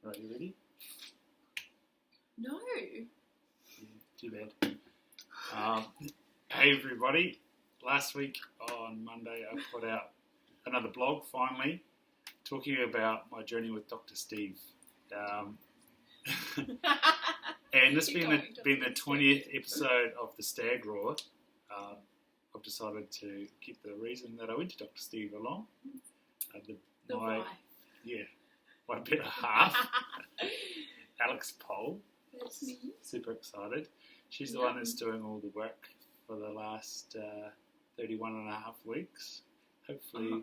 Right, you ready? No. Yeah, too bad. Hey everybody, last week on Monday I put out another blog finally talking about my journey with Dr. Steve. And this being the 20th episode of the Stag Roar, I've decided to keep the reason that I went to Dr. Steve along. My better half, Alex Pole. That's me. Super excited. She's the one that's doing all the work for the last 31 and a half weeks. Hopefully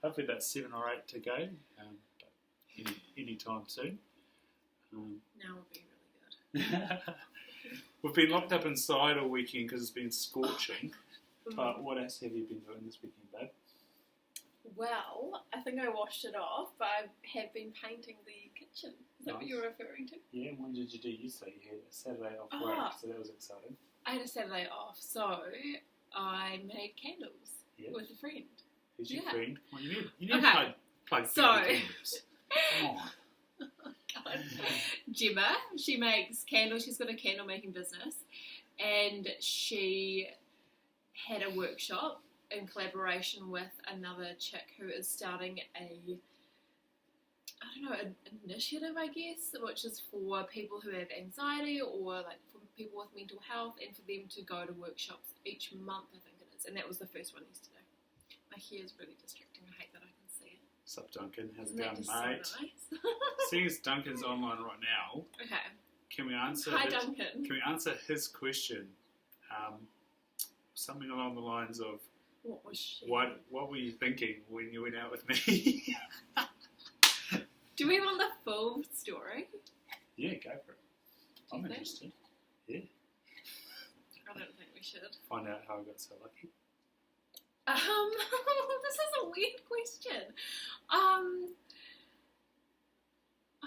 about 7 or 8 to go. But any time soon. Now will be really good. We've been locked up inside all weekend because it's been scorching. But what else have you been doing this weekend, babe? Well, I think I washed it off, but I have been painting the kitchen. Is that what you're referring to? Yeah, when did you do? You say you had a Saturday off work, so that was exciting. I had a Saturday off, so I made candles with a friend. Who's your friend? Well, you need to plug the candles. Come on. God. Gemma, she makes candles. She's got a candle making business, and she had a workshop in collaboration with another chick who is starting an initiative, I guess, which is for people who have anxiety or like for people with mental health, and for them to go to workshops each month, I think it is. And that was the first one yesterday. My hair is really distracting. I hate that I can see it. What's up, Duncan? How's it Isn't going, that just mate? so nice? Seeing as Duncan's online right now, Okay. can we answer? Hi, Duncan. Can we answer his question? Something along the lines of, What was she? What were you thinking when you went out with me? Do we want the full story? Yeah, go for it. I'm think? interested. Yeah. I don't think we should. Find out how I got so lucky. This is a weird question. I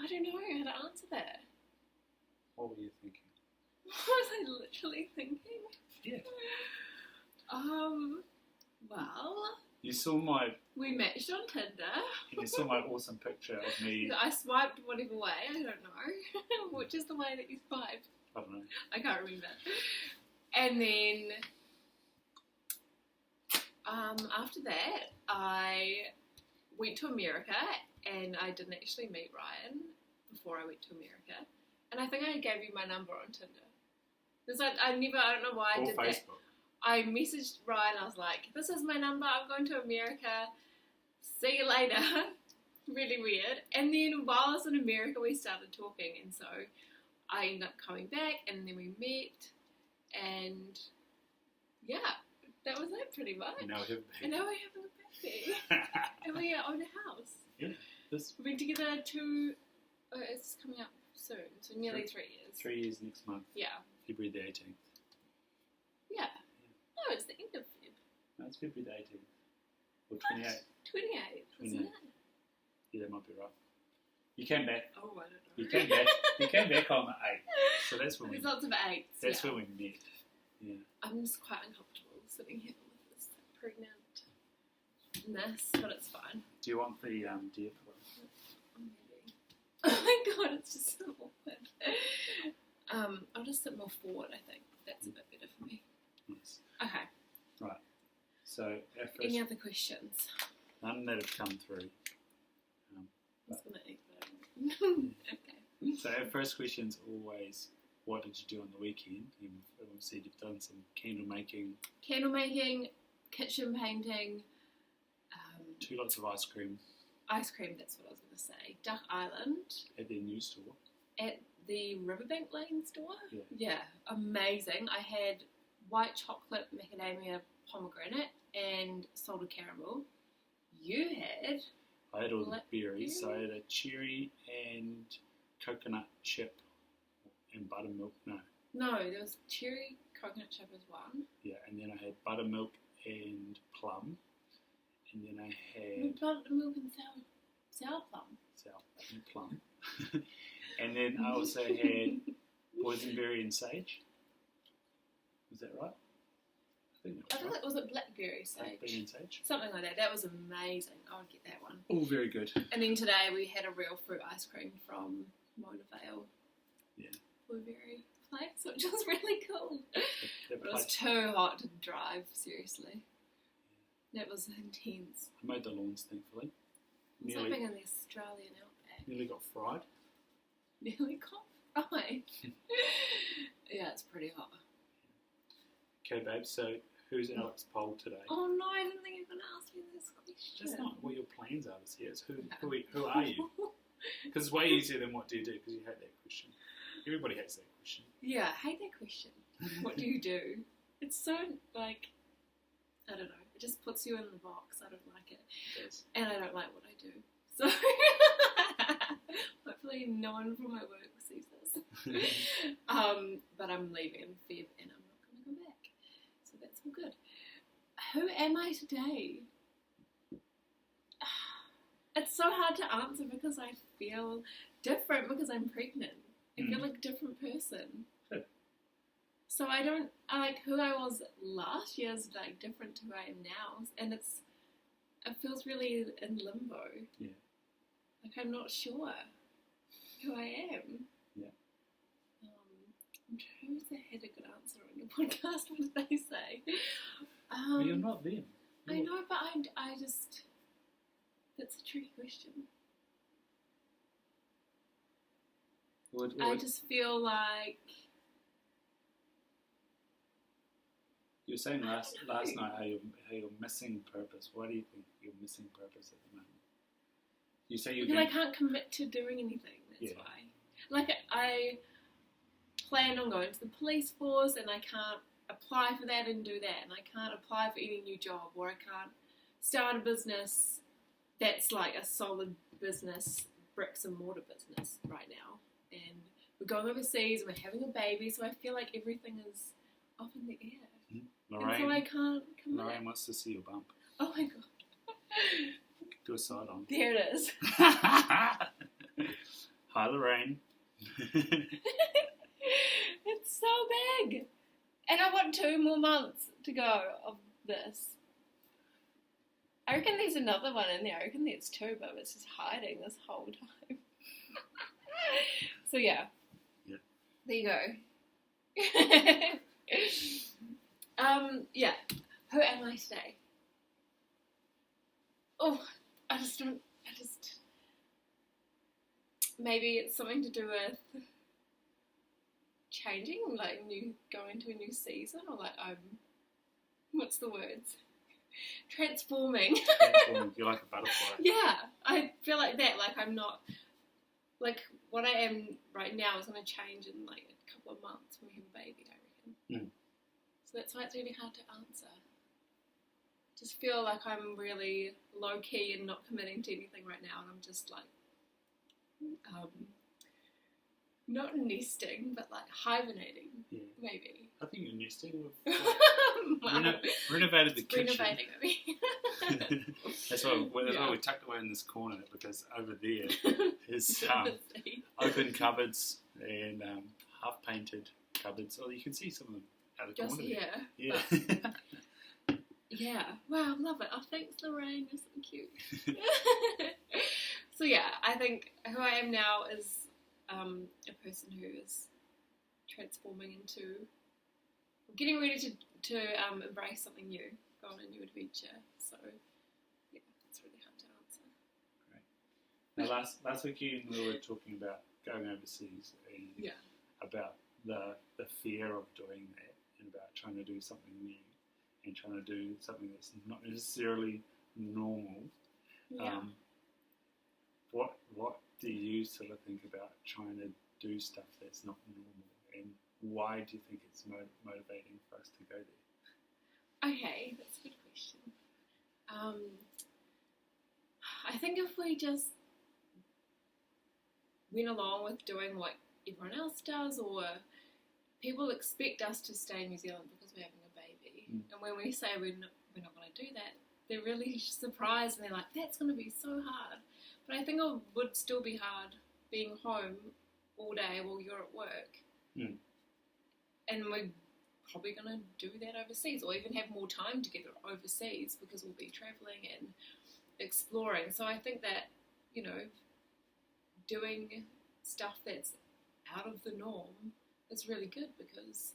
don't know how to answer that. What were you thinking? What was I literally thinking? Yeah. Well, You saw we matched on Tinder. my awesome picture of me. I swiped whatever way, I don't know. Which is the way that you swiped? I don't know. I can't remember. And then after that, I went to America, and I didn't actually meet Ryan before I went to America. And I think I gave you my number on Tinder. Because I don't know why I did Facebook. that. I messaged Ryan, I was like, this is my number, I'm going to America, see you later. Really weird. And then while I was in America, we started talking, and so I ended up coming back, and then we met, and yeah, that was it pretty much. And now we have And now we have a baby. And we own a house. Yeah. We've been together it's coming up soon, so nearly 3 years. 3 years next month. Yeah. February the 18th. Yeah. Oh, it's the end of Feb. No, it's February the 18th. Or 28th. 28th, isn't it? Yeah, that might be right. You came back. Oh, I don't know. You came back on the 8th. So that's when There's lots of 8s. That's when we met. Yeah. I'm just quite uncomfortable sitting here with this pregnant-ness, but it's fine. Do you want the deer for Oh my god, it's just so awkward. I'll just sit more forward, I think. That's a bit better for me. Yes. Okay. Right. So our first, Any other questions? none that have come through. I'm just going to eat that. Okay. So our first question is always, what did you do on the weekend? And we've said you've done some candle making. Candle making, kitchen painting. 2 lots of ice cream. Ice cream, that's what I was going to say. Duck Island. At their new store. At the Riverbank Lane store? Yeah. Yeah, amazing. I had white chocolate macadamia pomegranate and salted caramel. You had? I had all the berries. So I had a cherry and coconut chip and buttermilk. No, there was cherry, coconut chip as one. Yeah, and then I had buttermilk and plum. And then I had... Buttermilk and sour plum. Sour and plum. And then I also had boysenberry and sage. Was that right? I think was it blackberry sage? Blackberry and sage. Something like that. That was amazing. I would get that one. All very good. And then today we had a real fruit ice cream from Mona Vale. Yeah. Blueberry place, which was really cool. But it was too hot to drive, seriously. That was intense. I mowed the lawns, thankfully. It's like being in the Australian outback. Nearly got fried. Nearly got fried. Yeah, it's pretty hot. Okay, babe, so who's Alex poll today? Oh no, I didn't think you were going to ask me this question. That's not what your plans are this year. It's who are you? Because it's way easier than what do you do, because you hate that question. Everybody hates that question. Yeah, I hate that question. What do you do? It's so, like, I don't know. It just puts you in the box. I don't like it. It does. And I don't like what I do. So, hopefully no one from my work sees this. But I'm leaving in Feb and I'm not going to go back. So that's all good. Who am I today? It's so hard to answer because I feel different because I'm pregnant. I feel like a different person. So I don't, like, who I was last year is, like, different to who I am now. And it feels really in limbo. Yeah. Like, I'm not sure who I am. Yeah. Who's that had a good answer on your podcast? What did they say? But you're not them. I know, but I just, that's a tricky question. I just feel like... You were saying last night how you're missing purpose. Why do you think you're missing purpose at the moment? You say you're... Because I can't commit to doing anything, that's why. Like, I plan on going to the police force and I can't apply for that and do that. And I can't apply for any new job, or I can't start a business that's like a solid business, bricks and mortar business right now. And we're going overseas and we're having a baby, so I feel like everything is up in the air. Lorraine, and so I can't commit. Lorraine wants to see your bump. Oh my god. Do a side on. There it is. Hi, Lorraine. It's so big. And I've got 2 more months to go of this. I reckon there's another one in there. I reckon there's 2, but it's just hiding this whole time. So yeah. Yeah. There you go. Yeah. Who am I today? Oh, maybe it's something to do with changing, like going into a new season, or like what's the words? Transforming. You're like a butterfly. Yeah, I feel like that. Like I'm not, like what I am right now is going to change in like a couple of months when we have a baby, I reckon. So that's why it's really hard to answer. Just feel like I'm really low key and not committing to anything right now, and I'm just like, not nesting, but like hibernating, maybe. I think you're nesting. Renovated the kitchen. Renovating, I mean. That's why we tucked away in this corner, because over there is open cupboards and half-painted cupboards. Oh, you can see some of them out of the corner. Yeah. Yeah. Wow, I love it. Oh, thanks, Lorraine. You're so cute. So yeah, I think who I am now is a person who is transforming into, getting ready to embrace something new, go on a new adventure. So yeah, it's really hard to answer. Great. Now last weekend we were talking about going overseas and about the fear of doing that, and about trying to do something new and trying to do something that's not necessarily normal. Yeah. What do you sort of think about trying to do stuff that's not normal, and why do you think it's motivating for us to go there? Okay, that's a good question. I think if we just went along with doing what everyone else does, or people expect us to stay in New Zealand because we're having a baby, and when we say we're not going to do that, they're really surprised and they're like, that's going to be so hard. But I think it would still be hard being home all day while you're at work. And we're probably going to do that overseas, or even have more time together overseas because we'll be travelling and exploring. So I think that, you know, doing stuff that's out of the norm is really good because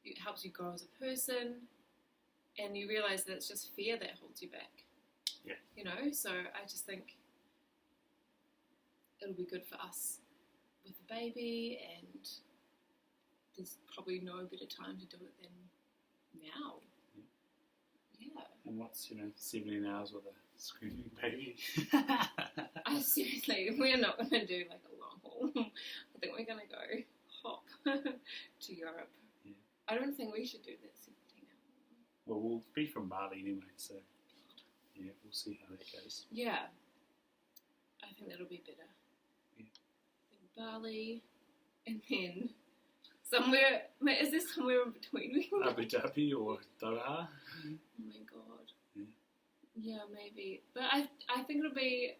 it helps you grow as a person, and you realise that it's just fear that holds you back. Yeah. You know, so I just think it'll be good for us with the baby, and there's probably no better time to do it than now. Yeah. And what's, 17 hours with a screaming baby? Seriously, we're not going to do like a long haul. I think we're going to go hop to Europe. Yeah. I don't think we should do that 17 hours. Well, we'll be from Bali anyway, so yeah, we'll see how that goes. Yeah. I think that'll be better. Yeah. Then Bali, and then somewhere, is there somewhere in between? Abu Dhabi or Doha? Oh my god. Yeah. Yeah, maybe. But I think it'll be,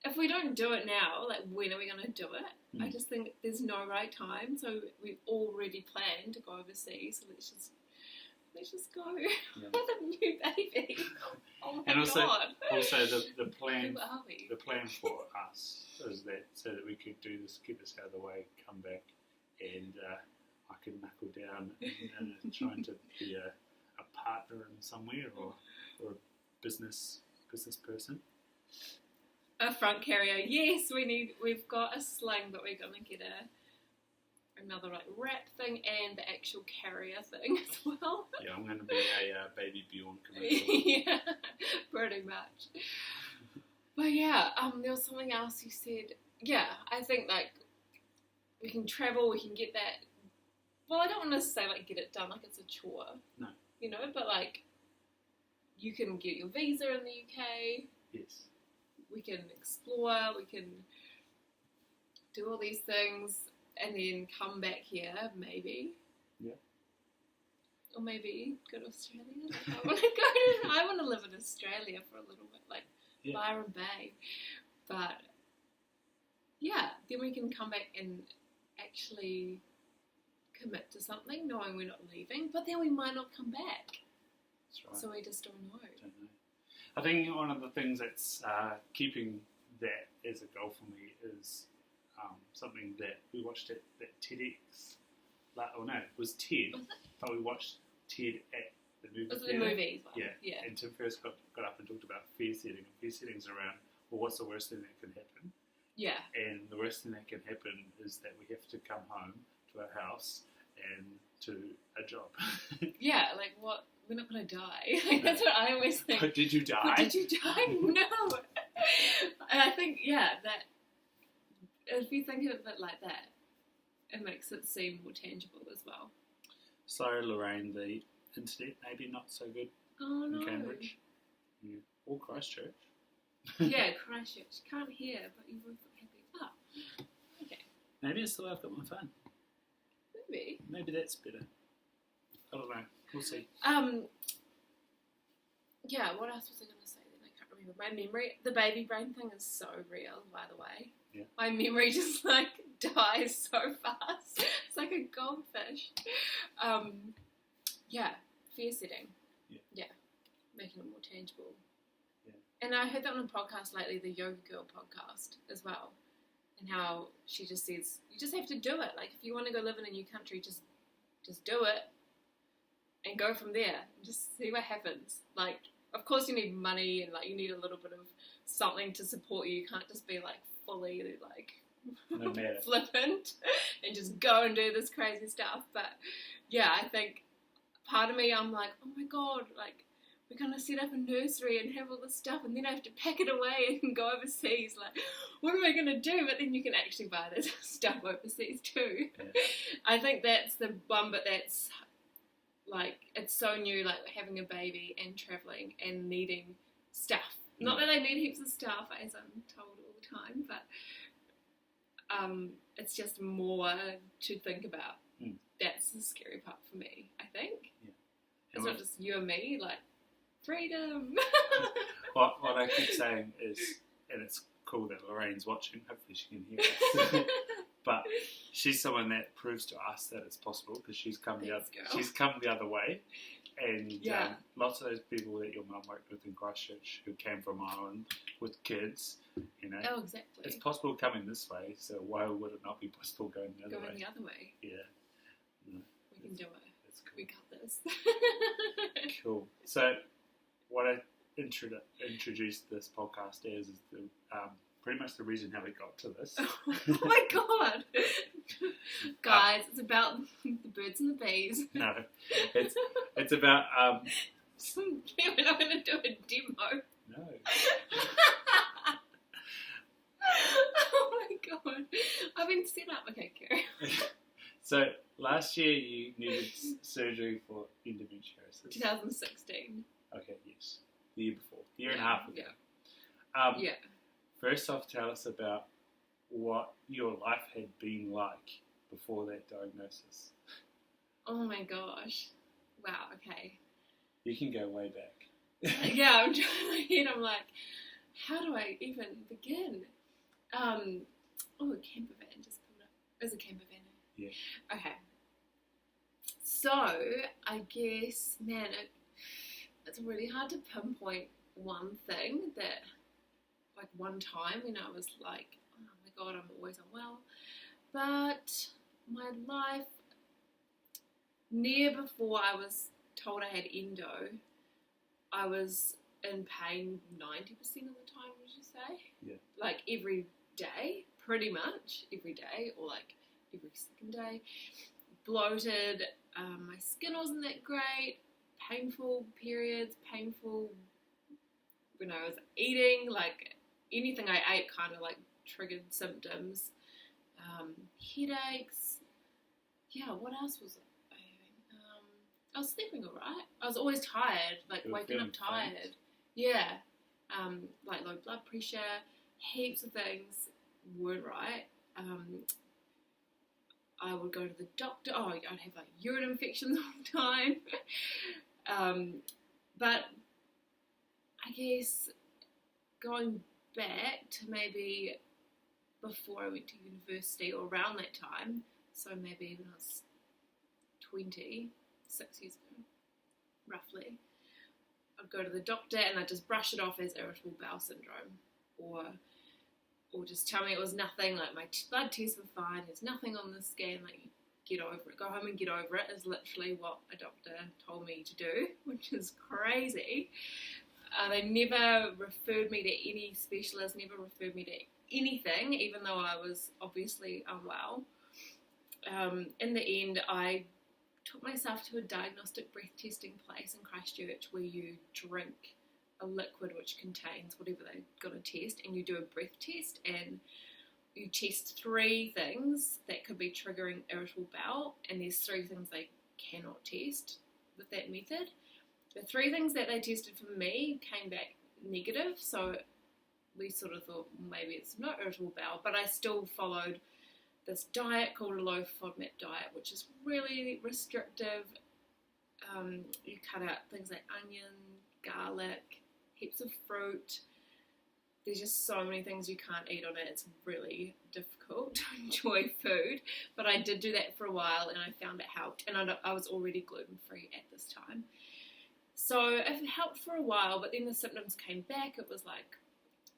if we don't do it now, like when are we going to do it? I just think there's no right time. So we've already planned to go overseas. So let's just go with a new baby. Oh my and also, god. Also the plan. Who are we? The plan for us is that so that we could do this, get this out of the way, come back, and I can knuckle down and trying to be a partner in somewhere or a business person. A front carrier, yes. We've got a sling, but we're gonna get another like wrap thing and the actual carrier thing as well. Yeah, I'm gonna be a Baby Bjorn commercial. Yeah, pretty much. But yeah, there was something else you said. Yeah, I think like we can travel, we can get that. Well, I don't want to say like get it done like it's a chore. No. You know, but like you can get your visa in the UK. Yes. We can explore, we can do all these things and then come back here, maybe. Yeah. Or maybe go to Australia. Like I want to live in Australia for a little bit, like Byron Bay. But yeah, then we can come back and actually commit to something, knowing we're not leaving, but then we might not come back. That's right. So we just don't know. I think one of the things that's keeping that as a goal for me is something that we watched at that TEDx. It was TED, but we watched TED at the movie Was it theatre. the movies? Yeah. And Tim first got up and talked about fear setting. And fear setting's around, well, what's the worst thing that can happen? Yeah. And the worst thing that can happen is that we have to come home to our house and to a job. Yeah, like what? We're not going to die. Like, that's what I always think. But did you die? But did you die? No. And I think, that if you think of it like that, it makes it seem more tangible as well. Sorry, Lorraine, the internet maybe not so good in Cambridge. Yeah. Or Christchurch. Yeah, Christchurch. Can't hear, but you both look happy. Oh, okay. Maybe it's the way I've got my phone. Maybe. Maybe that's better. I don't know. We'll see. Yeah, what else was I going to say then? I can't remember. My memory, the baby brain thing is so real, by the way. Yeah. My memory just like dies so fast. It's like a goldfish. Yeah, fear setting. Yeah. Making it more tangible. Yeah. And I heard that on a podcast lately, the Yoga Girl podcast as well. And how she just says, you just have to do it. Like, if you want to go live in a new country, just do it. And go from there and just see what happens. Like, of course you need money and like you need a little bit of something to support you. You can't just be like fully like flippant and just go and do this crazy stuff. But yeah, I think part of me, I'm like, oh my god, like we're gonna set up a nursery and have all this stuff, and then I have to pack it away and go overseas. Like, what am I gonna do? But then you can actually buy this stuff overseas too. Yeah. I think that's the one, but that's like, it's so new, like having a baby and travelling and needing stuff. Not that I need heaps of stuff, as I'm told all the time, but it's just more to think about. That's the scary part for me, I think. Yeah. It's not just you and me, like, freedom. What I keep saying is, and it's cool that Lorraine's watching, hopefully she can hear us, But she's someone that proves to us that it's possible because she's come the other way. And lots of those people that your mum worked with in Christchurch who came from Ireland with kids, you know. Oh, exactly. It's possible coming this way, so why would it not be possible going the other way? Going the other way. Yeah. No, we can do it. That's cool. We got this. Cool. So what I introduced this podcast as is the, pretty much the reason how we got to this. Oh my god! Guys, it's about the birds and the bees. No, it's about... We're not going to do a demo. No. Oh my god. I've been set up. Okay, Kerry. So, last year you needed surgery for endometriosis. 2016. Okay, yes. The year before. The year and a half ago. Yeah. First off, tell us about what your life had been like before that diagnosis. Oh my gosh. Wow, okay. You can go way back. Yeah, I'm trying in my head, I'm like, how do I even begin? A camper van just pulled up. There's a camper van. Yeah. Okay. So, I guess, man, it's really hard to pinpoint one thing that, like one time when I was like, oh my god, I'm always unwell. But my life, near before I was told I had endo, I was in pain 90% of the time, would you say? Yeah. Like every day, pretty much every day, or like every second day. Bloated, my skin wasn't that great, painful periods, painful when I was eating, like anything I ate kind of like triggered symptoms. Headaches. Yeah, what else was I having? I was sleeping alright. I was always tired, like waking up tired. Faint. Yeah. Like low blood pressure, heaps of things weren't right. I would go to the doctor. Oh, I'd have like urine infections all the time. But I guess going back to maybe before I went to university or around that time, so maybe when I was 20, 6 years ago, roughly, I'd go to the doctor and I'd just brush it off as irritable bowel syndrome, or just tell me it was nothing, like my blood tests were fine, there's nothing on the scan, like get over it, go home and get over it is literally what a doctor told me to do, which is crazy. They never referred me to any specialist, never referred me to anything, even though I was obviously unwell. In the end, I took myself to a diagnostic breath testing place in Christchurch where you drink a liquid which contains whatever they're going to test, and you do a breath test, and you test 3 things that could be triggering irritable bowel, and there's 3 things they cannot test with that method. The 3 things that they tested for me came back negative, so we sort of thought maybe it's not irritable bowel, but I still followed this diet called a low FODMAP diet, which is really restrictive. You cut out things like onion, garlic, heaps of fruit. There's just so many things you can't eat on it. It's really difficult to enjoy food, but I did do that for a while and I found it helped, and I was already gluten-free at this time. So it helped for a while, but then the symptoms came back. It was like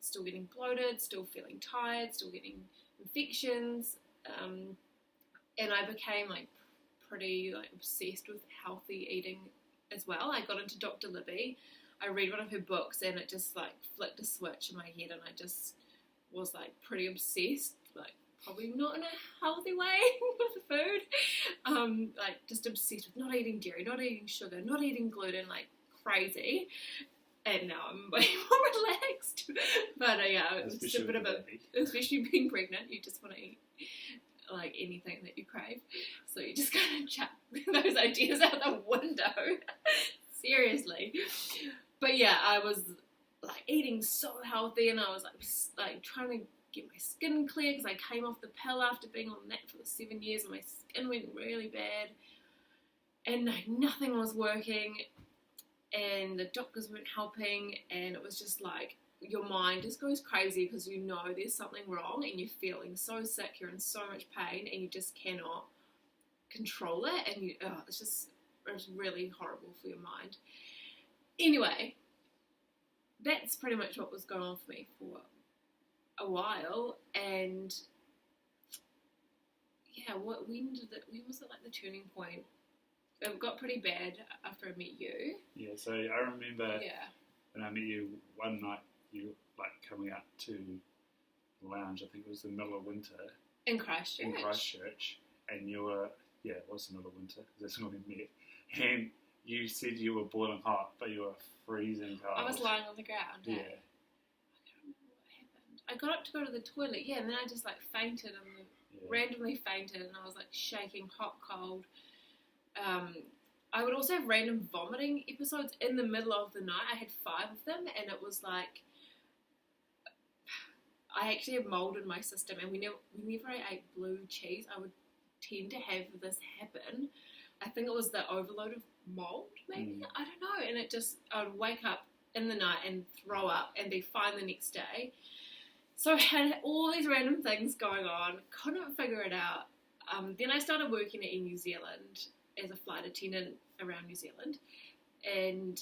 still getting bloated, still feeling tired, still getting infections, and I became like pretty like obsessed with healthy eating as well. I got into Dr. Libby. I read one of her books and it just like flicked a switch in my head, and I just was like pretty obsessed, like probably not in a healthy way with food, like just obsessed with not eating dairy, not eating sugar, not eating gluten, like crazy. And now I'm way more relaxed. But yeah, it's just a bit of especially being pregnant, you just want to eat like anything that you crave. So you just kind of chuck those ideas out the window. Seriously. But yeah, I was like eating so healthy, and I was like trying to get my skin clear because I came off the pill after being on that for 7 years, and my skin went really bad, and like nothing was working, and the doctors weren't helping, and it was just like your mind just goes crazy because you know there's something wrong and you're feeling so sick, you're in so much pain, and you just cannot control it, and it's really horrible for your mind. Anyway, that's pretty much what was going on for me for a while, and yeah, when was it like the turning point? It got pretty bad after I met you. Yeah, so I remember when I met you one night, you like coming out to the lounge. I think it was the middle of winter in Christchurch, and you were it was the middle of winter because that's when we met. And you said you were boiling hot, but you were freezing cold. I was lying on the ground. Yeah. I can't remember what happened. I got up to go to the toilet, and then I just like fainted and randomly fainted, and I was like shaking, hot, cold. I would also have random vomiting episodes in the middle of the night. I had 5 of them, and it was like I actually had mold in my system, and whenever I ate blue cheese, I would tend to have this happen. I think it was the overload of mold, maybe. I don't know. And I would wake up in the night and throw up and be fine the next day. So I had all these random things going on, couldn't figure it out. Then I started working in New Zealand as a flight attendant around New Zealand, and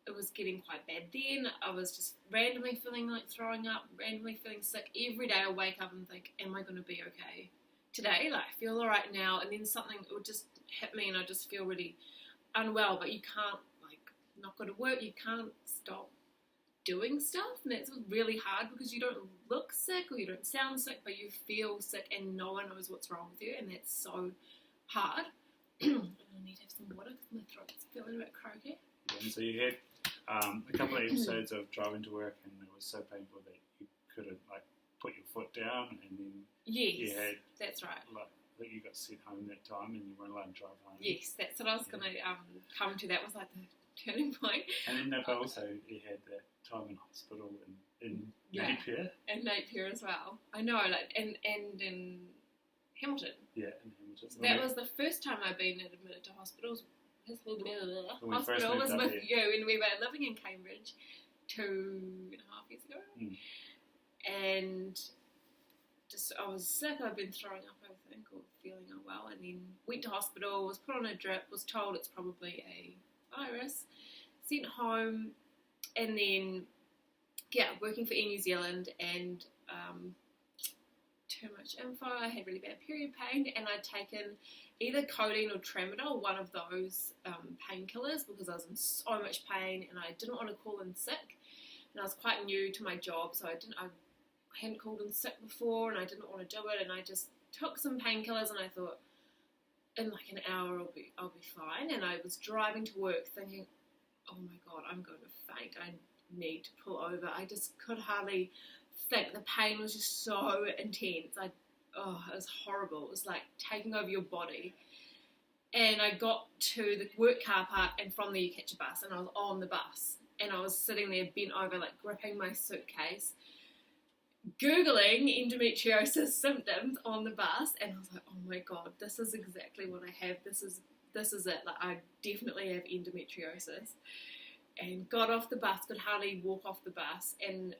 it was getting quite bad then. I was just randomly feeling like throwing up, randomly feeling sick. Every day I wake up and think, am I going to be okay today? Like, I feel all right now, and then something would just hit me and I just feel really unwell, but you can't, like, not go to work, you can't stop doing stuff, and that's really hard because you don't look sick or you don't sound sick, but you feel sick and no one knows what's wrong with you, and that's so hard. I need to have some water because my throat's feeling a bit croaky. And so you had a couple of episodes of driving to work, and it was so painful that you couldn't like put your foot down, and then you had that's right. Like you got sent home that time, and you weren't allowed to drive home. Yes, that's what I was going to come to. That was like the turning point. And then also you had that time in hospital in Napier. And Napier as well. I know, like and in Hamilton. Yeah, in Hamilton. So that was the first time I've been admitted to hospitals. Hospital was with you when we were living in Cambridge 2.5 years ago. And I was sick, I'd been throwing up, I think, or feeling unwell, and then went to hospital, was put on a drip, was told it's probably a virus, sent home, and then, working for Air New Zealand, and too much info, I had really bad period pain, and I'd taken either codeine or tramadol, one of those painkillers, because I was in so much pain, and I didn't want to call in sick, and I was quite new to my job, so I hadn't called in sick before, and I didn't want to do it, and I just took some painkillers, and I thought, in like an hour I'll be fine, and I was driving to work thinking, oh my god, I'm going to faint, I need to pull over. I just could hardly think. The pain was just so intense. It was horrible. It was like taking over your body. And I got to the work car park, and from there you catch a bus, and I was on the bus, and I was sitting there bent over, like gripping my suitcase, Googling endometriosis symptoms on the bus, and I was like, oh my god, this is exactly what I have. This is it. Like, I definitely have endometriosis. And got off the bus, could hardly walk off the bus, and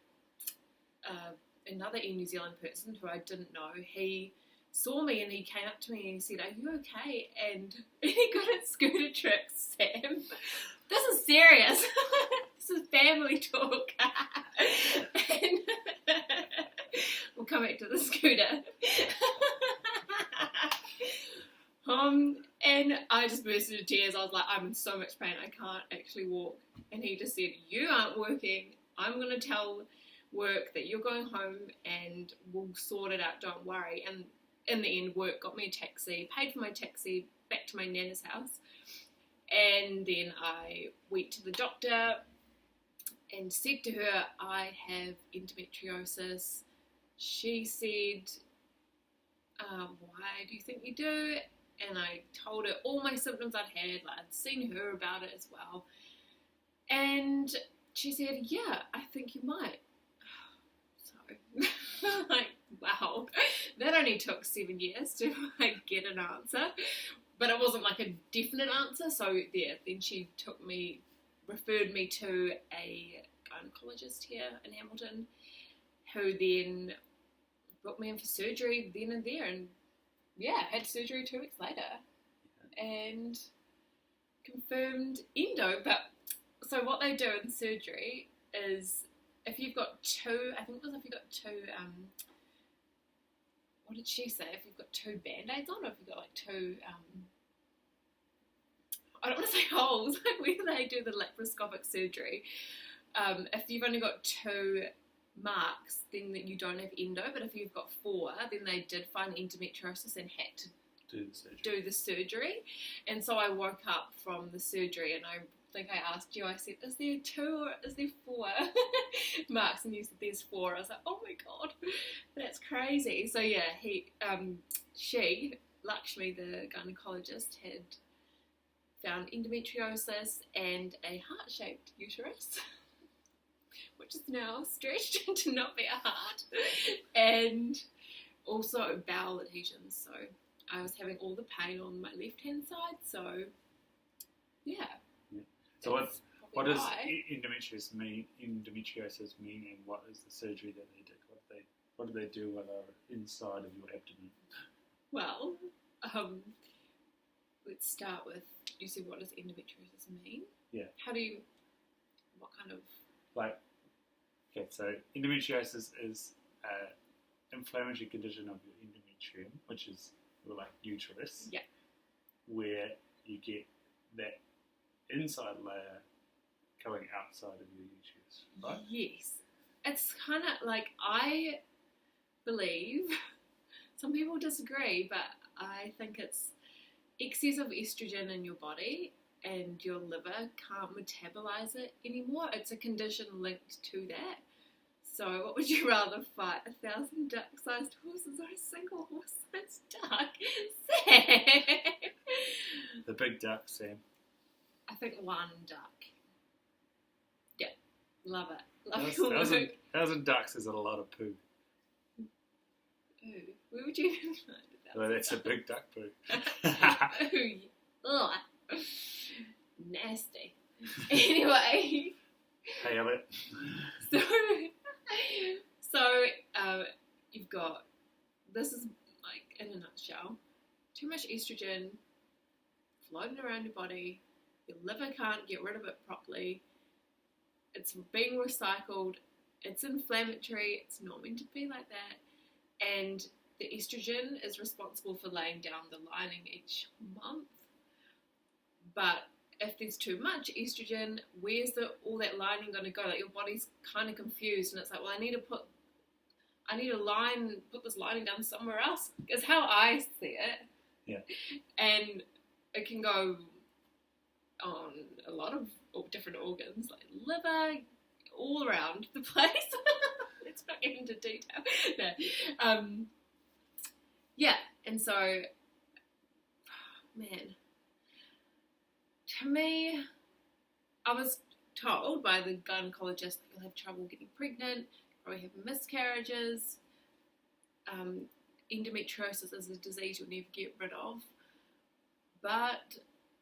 another Air New Zealand person who I didn't know, he saw me and he came up to me and he said, are you okay? And he got a scooter trip, Sam. This is serious. This is family talk. And we'll come back to the scooter. And I just burst into tears. I was like, I'm in so much pain, I can't actually walk. And he just said, you aren't working. I'm going to tell work that you're going home and we'll sort it out, don't worry. And in the end, work got me a taxi, paid for my taxi back to my nana's house. And then I went to the doctor and said to her, I have endometriosis. She said, why do you think you do? And I told her all my symptoms I'd had, like I'd seen her about it as well. And she said, yeah, I think you might. So, like, wow. That only took 7 years to get an answer. But it wasn't like a definite answer. So, yeah, then she referred me to a gynecologist here in Hamilton, who then booked me in for surgery then and there, and had surgery 2 weeks later, and confirmed endo. But so what they do in surgery is if you've got two, I think it was if you've got two, what did she say? If you've got 2 band-aids on, or if you've got like 2, I don't want to say holes, like where they do the laparoscopic surgery. If you've only got 2 marks, then you don't have endo, but if you've got 4, then they did find endometriosis and had to do the surgery. And so I woke up from the surgery and I think I asked you, I said, is there 2 or is there 4 marks? And you said there's 4. I was like, oh my god, that's crazy. So yeah, she, Lakshmi, the gynecologist, had found endometriosis and a heart-shaped uterus, which is now stretched to not be a heart, and also bowel adhesions. So I was having all the pain on my left-hand side. So yeah. So what does endometriosis mean, and what is the surgery that they did? What do they do with the inside of your abdomen? Well, let's start with, you said, what does endometriosis mean? Yeah. What kind of... So endometriosis is an inflammatory condition of your endometrium, which is like uterus, where you get that inside layer coming outside of your uterus, right? Yes. It's kind of like, I believe, some people disagree, but I think it's excess of estrogen in your body and your liver can't metabolize it anymore. It's a condition linked to that. So what would you rather fight, 1,000 duck-sized horses or a single horse-sized duck? Sam! The big duck, Sam. I think 1 duck. Yeah, love it. Love your work. 1,000 ducks is a lot of poo. Ooh, where would you find 1,000 Well, that's a big duck poo. Ooh, ugh. Nasty. Anyway. Hey, Elliot. So you've got, this is like in a nutshell, too much estrogen floating around your body. Your liver can't get rid of it properly. It's being recycled. It's inflammatory. It's not meant to be like that. And the estrogen is responsible for laying down the lining each month. But if there's too much estrogen, where's all that lining going to go? Like, your body's kind of confused, and it's like, well, I need to put this lining down somewhere else. Is how I see it. Yeah. And it can go on a lot of different organs, like liver, all around the place. Let's not get into detail. No. Yeah, and so, man, to me, I was told by the gynecologist that you'll have trouble getting pregnant, probably have miscarriages. Endometriosis is a disease you'll never get rid of. But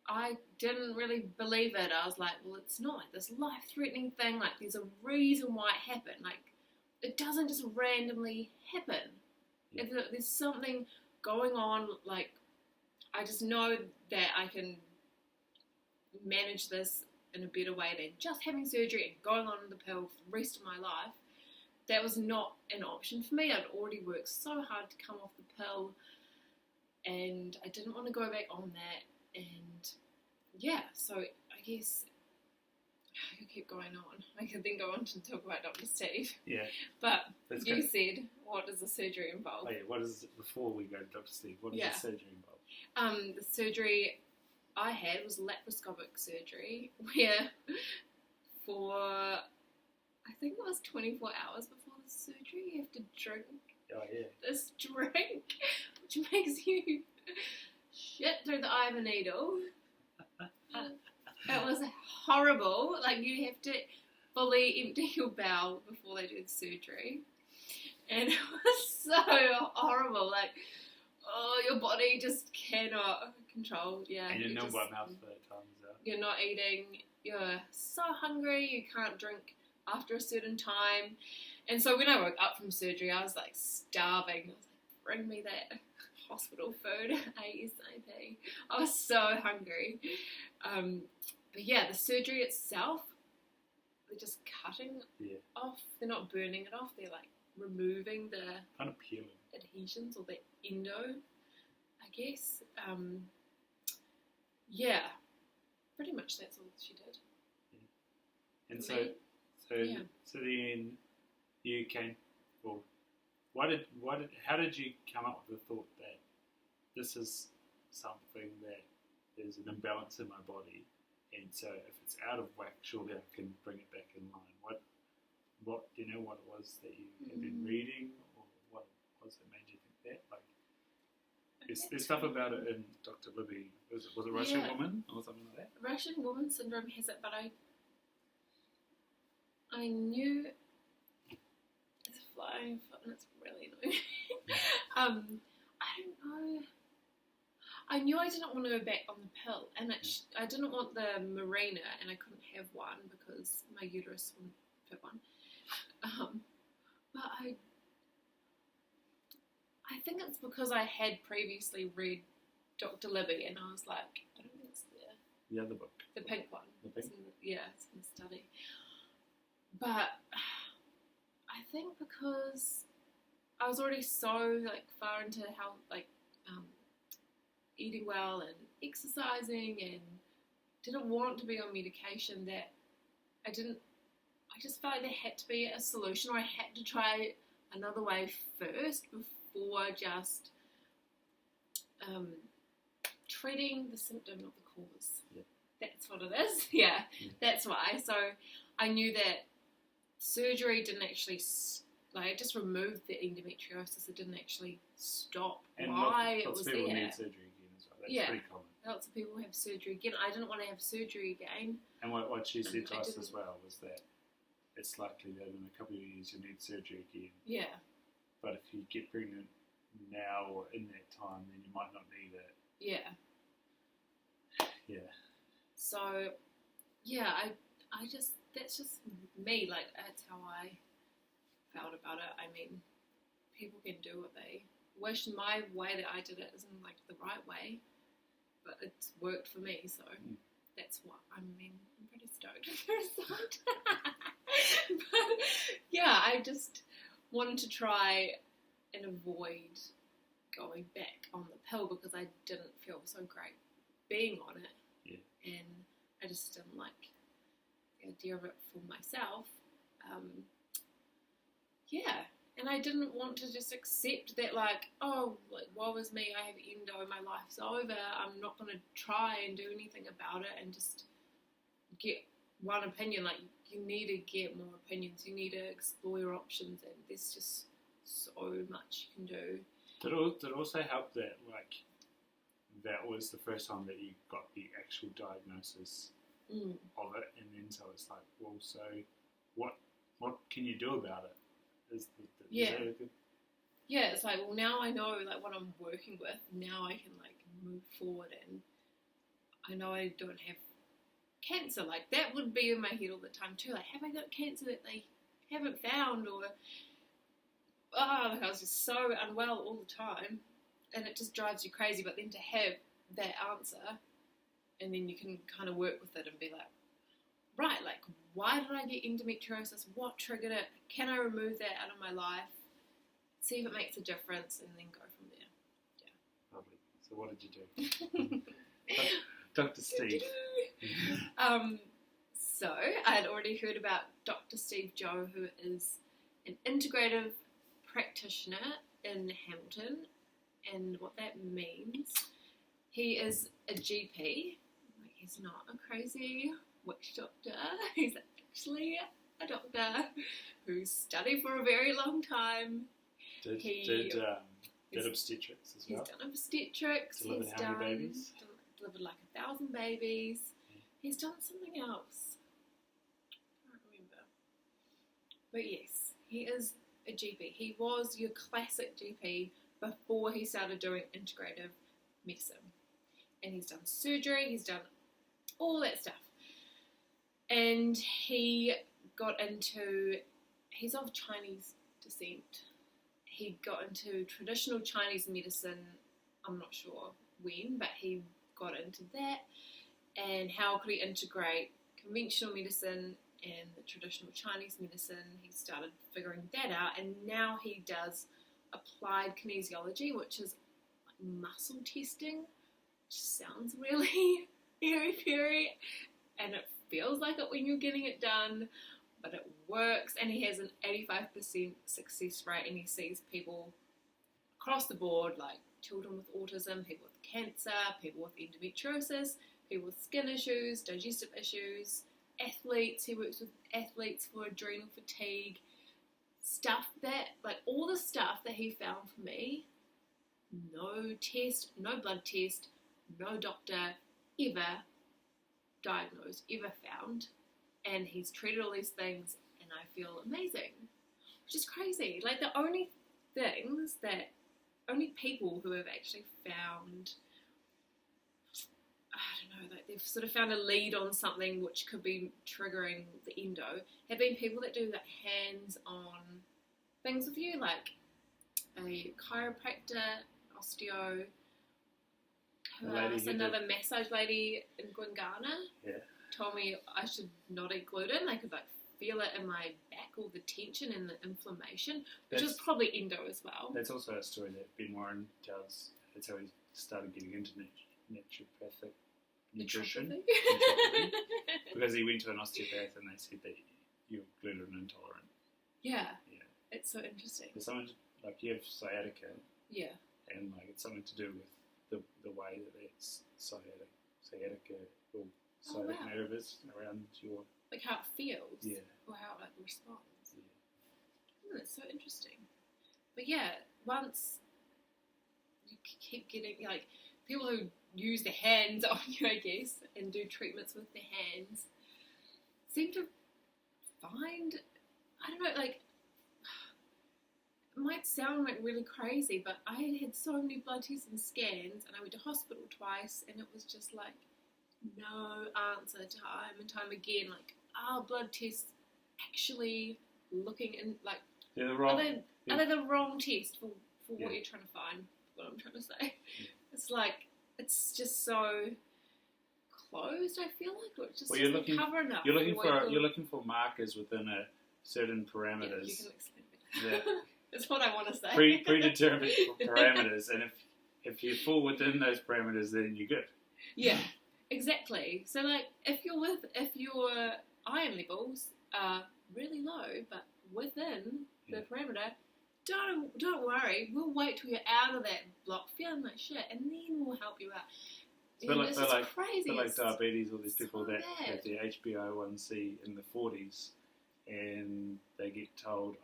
I didn't really believe it. I was like, well, it's not like this life-threatening thing. Like, there's a reason why it happened. Like, it doesn't just randomly happen. Yeah. There's something going on. Like, I just know that I can manage this in a better way than just having surgery and going on the pill for the rest of my life. That was not an option for me. I'd already worked so hard to come off the pill, and I didn't want to go back on that. And yeah, so I guess I could keep going on. I could then go on to talk about Dr. Steve. Yeah. But you said, what does the surgery involve? Oh yeah, what is it, before we go to Dr. Steve, what does the surgery involve? The surgery I had was laparoscopic surgery, where for, I think it was 24 hours before the surgery, you have to drink this drink, which makes you shit through the eye of a needle. It was horrible. Like, you have to fully empty your bowel before they do the surgery. And it was so horrible. Like, your body just cannot control. Yeah. And you're numb by mouth for that time as well. You're not eating. You're so hungry. You can't drink after a certain time. And so when I woke up from surgery, I was like starving. I was like, bring me that hospital food ASAP. I was so hungry. But yeah, the surgery itself, they're just cutting off. They're not burning it off. They're like removing the kind of peeling adhesions or the endo, I guess. Yeah, pretty much that's all she did. Yeah. And so then you came. Well, how did you come up with the thought that this is something that there's an imbalance in my body, and so if it's out of whack, surely I can bring it back in line. What do you know what it was that you had been reading, or what it was that made you think that? Like, there's stuff about it in Dr. Libby. Was it Russian woman or something like that? Russian woman syndrome has it, but I knew it's a flying foot and it's really annoying. I don't know. I knew I didn't want to go back on the pill, and I didn't want the Mirena, and I couldn't have one because my uterus wouldn't fit one. But I think it's because I had previously read Dr. Libby, and I was like, I don't think it's the other book, the pink one. The pink? It's in the study. But I think because I was already so like far into health, like eating well and exercising, and didn't want to be on medication, that I just felt like there had to be a solution, or I had to try another way first before just treating the symptom, not the cause. Yeah. That's what it is. Yeah, that's why. So I knew that surgery didn't actually, it just removed the endometriosis. It didn't actually stop and why it lots was of people there. need surgery again as well. That's pretty common. Lots of people have surgery again. I didn't want to have surgery again. And what she said to us as well was that it's likely that in a couple of years you'll need surgery again. Yeah. But if you get pregnant now or in that time, then you might not need it. Yeah. Yeah. So, yeah, I just, that's just me. Like, that's how I felt about it. I mean, people can do what they wish. My way that I did it isn't like the right way, but it's worked for me. So that's what I'm pretty stoked with the result. But yeah, I just wanted to try and avoid going back on the pill because I didn't feel so great being on it. Yeah. And I just didn't like the idea of it for myself. Yeah. And I didn't want to just accept that, like, oh, like, woe is me, I have endo, my life's over, I'm not going to try and do anything about it and just get one opinion. Like, you need to get more opinions, you need to explore your options, and there's just so much you can do. Did it also help that, like, that was the first time that you got the actual diagnosis of it, and then so it's like, well, so what can you do about it? Is that a good... Yeah, it's like, well, now I know, like, what I'm working with. Now I can, like, move forward, and I know I don't have cancer. Like, that would be in my head all the time too. Like, have I got cancer that they haven't found? Or, like, I was just so unwell all the time, and it just drives you crazy. But then to have that answer, and then you can kind of work with it and be like, right, like, why did I get endometriosis? What triggered it? Can I remove that out of my life? See if it makes a difference, and then go from there. Yeah. Lovely. So what did you do? Dr. Steve. So I had already heard about Dr. Steve Joe, who is an integrative practitioner in Hamilton, and what that means, he is a GP. He's not a crazy witch doctor. He's actually a doctor who studied for a very long time. Did obstetrics as well? He's done obstetrics. Delivered how many babies? Delivered like 1,000 babies. Yeah. He's done something else. I can't remember. But yes, he is a GP. He was your classic GP before he started doing integrative medicine. And he's done surgery, he's done all that stuff. And he he's of Chinese descent. He got into traditional Chinese medicine, I'm not sure when, but he got into that, and how could he integrate conventional medicine and the traditional Chinese medicine. He started figuring that out, and now he does applied kinesiology, which is like muscle testing, which sounds really hairy, and it feels like it when you're getting it done, but it works, and he has an 85% success rate, and he sees people across the board, like children with autism, people with cancer, people with endometriosis, people with skin issues, digestive issues, athletes. He works with athletes for adrenal fatigue, stuff that, like all the stuff that he found for me, no test, no blood test, no doctor ever diagnosed, ever found, and he's treated all these things, and I feel amazing, which is crazy. Like the only people who have actually found, I don't know, like they've sort of found a lead on something which could be triggering the endo, have been people that do like hands-on things with you, like a chiropractor, osteo, another massage lady in Gwangana told me I should not eat gluten. I could like feel it in my back, all the tension and the inflammation, which is probably endo as well. That's also a story that Ben Warren tells. That's how he started getting into naturopathic nutrition. Because he went to an osteopath and they said that you're gluten intolerant. Yeah. It's so interesting. There's something like you have sciatica. Yeah. And like it's something to do with the way that sciatica or sciatic nerve is around your, like how it feels, or how it like responds. It's so interesting. But yeah, once you keep getting like people who use their hands on you, I guess, and do treatments with their hands, seem to find, I don't know, like it might sound like really crazy, but I had so many blood tests and scans, and I went to hospital twice, and it was just like no answer time and time again. Like, blood tests actually looking in, like, they're the wrong, are they the wrong test for what you're trying to find? What I'm trying to say. Yeah. It's like, it's just so closed, I feel like, or it just doesn't cover enough. You're looking for markers within a certain parameters. Yeah, you can explain that. Yeah. That's what I want to say. Predetermined parameters, and if you fall within those parameters, then you're good. Yeah, exactly. So, like, if your iron levels are really low, but within the parameter, don't worry. We'll wait till you're out of that block, feeling like shit, and then we'll help you out. It's crazy. But like diabetes, all these people that bad. have their HbA1c in the 40s, and they get told,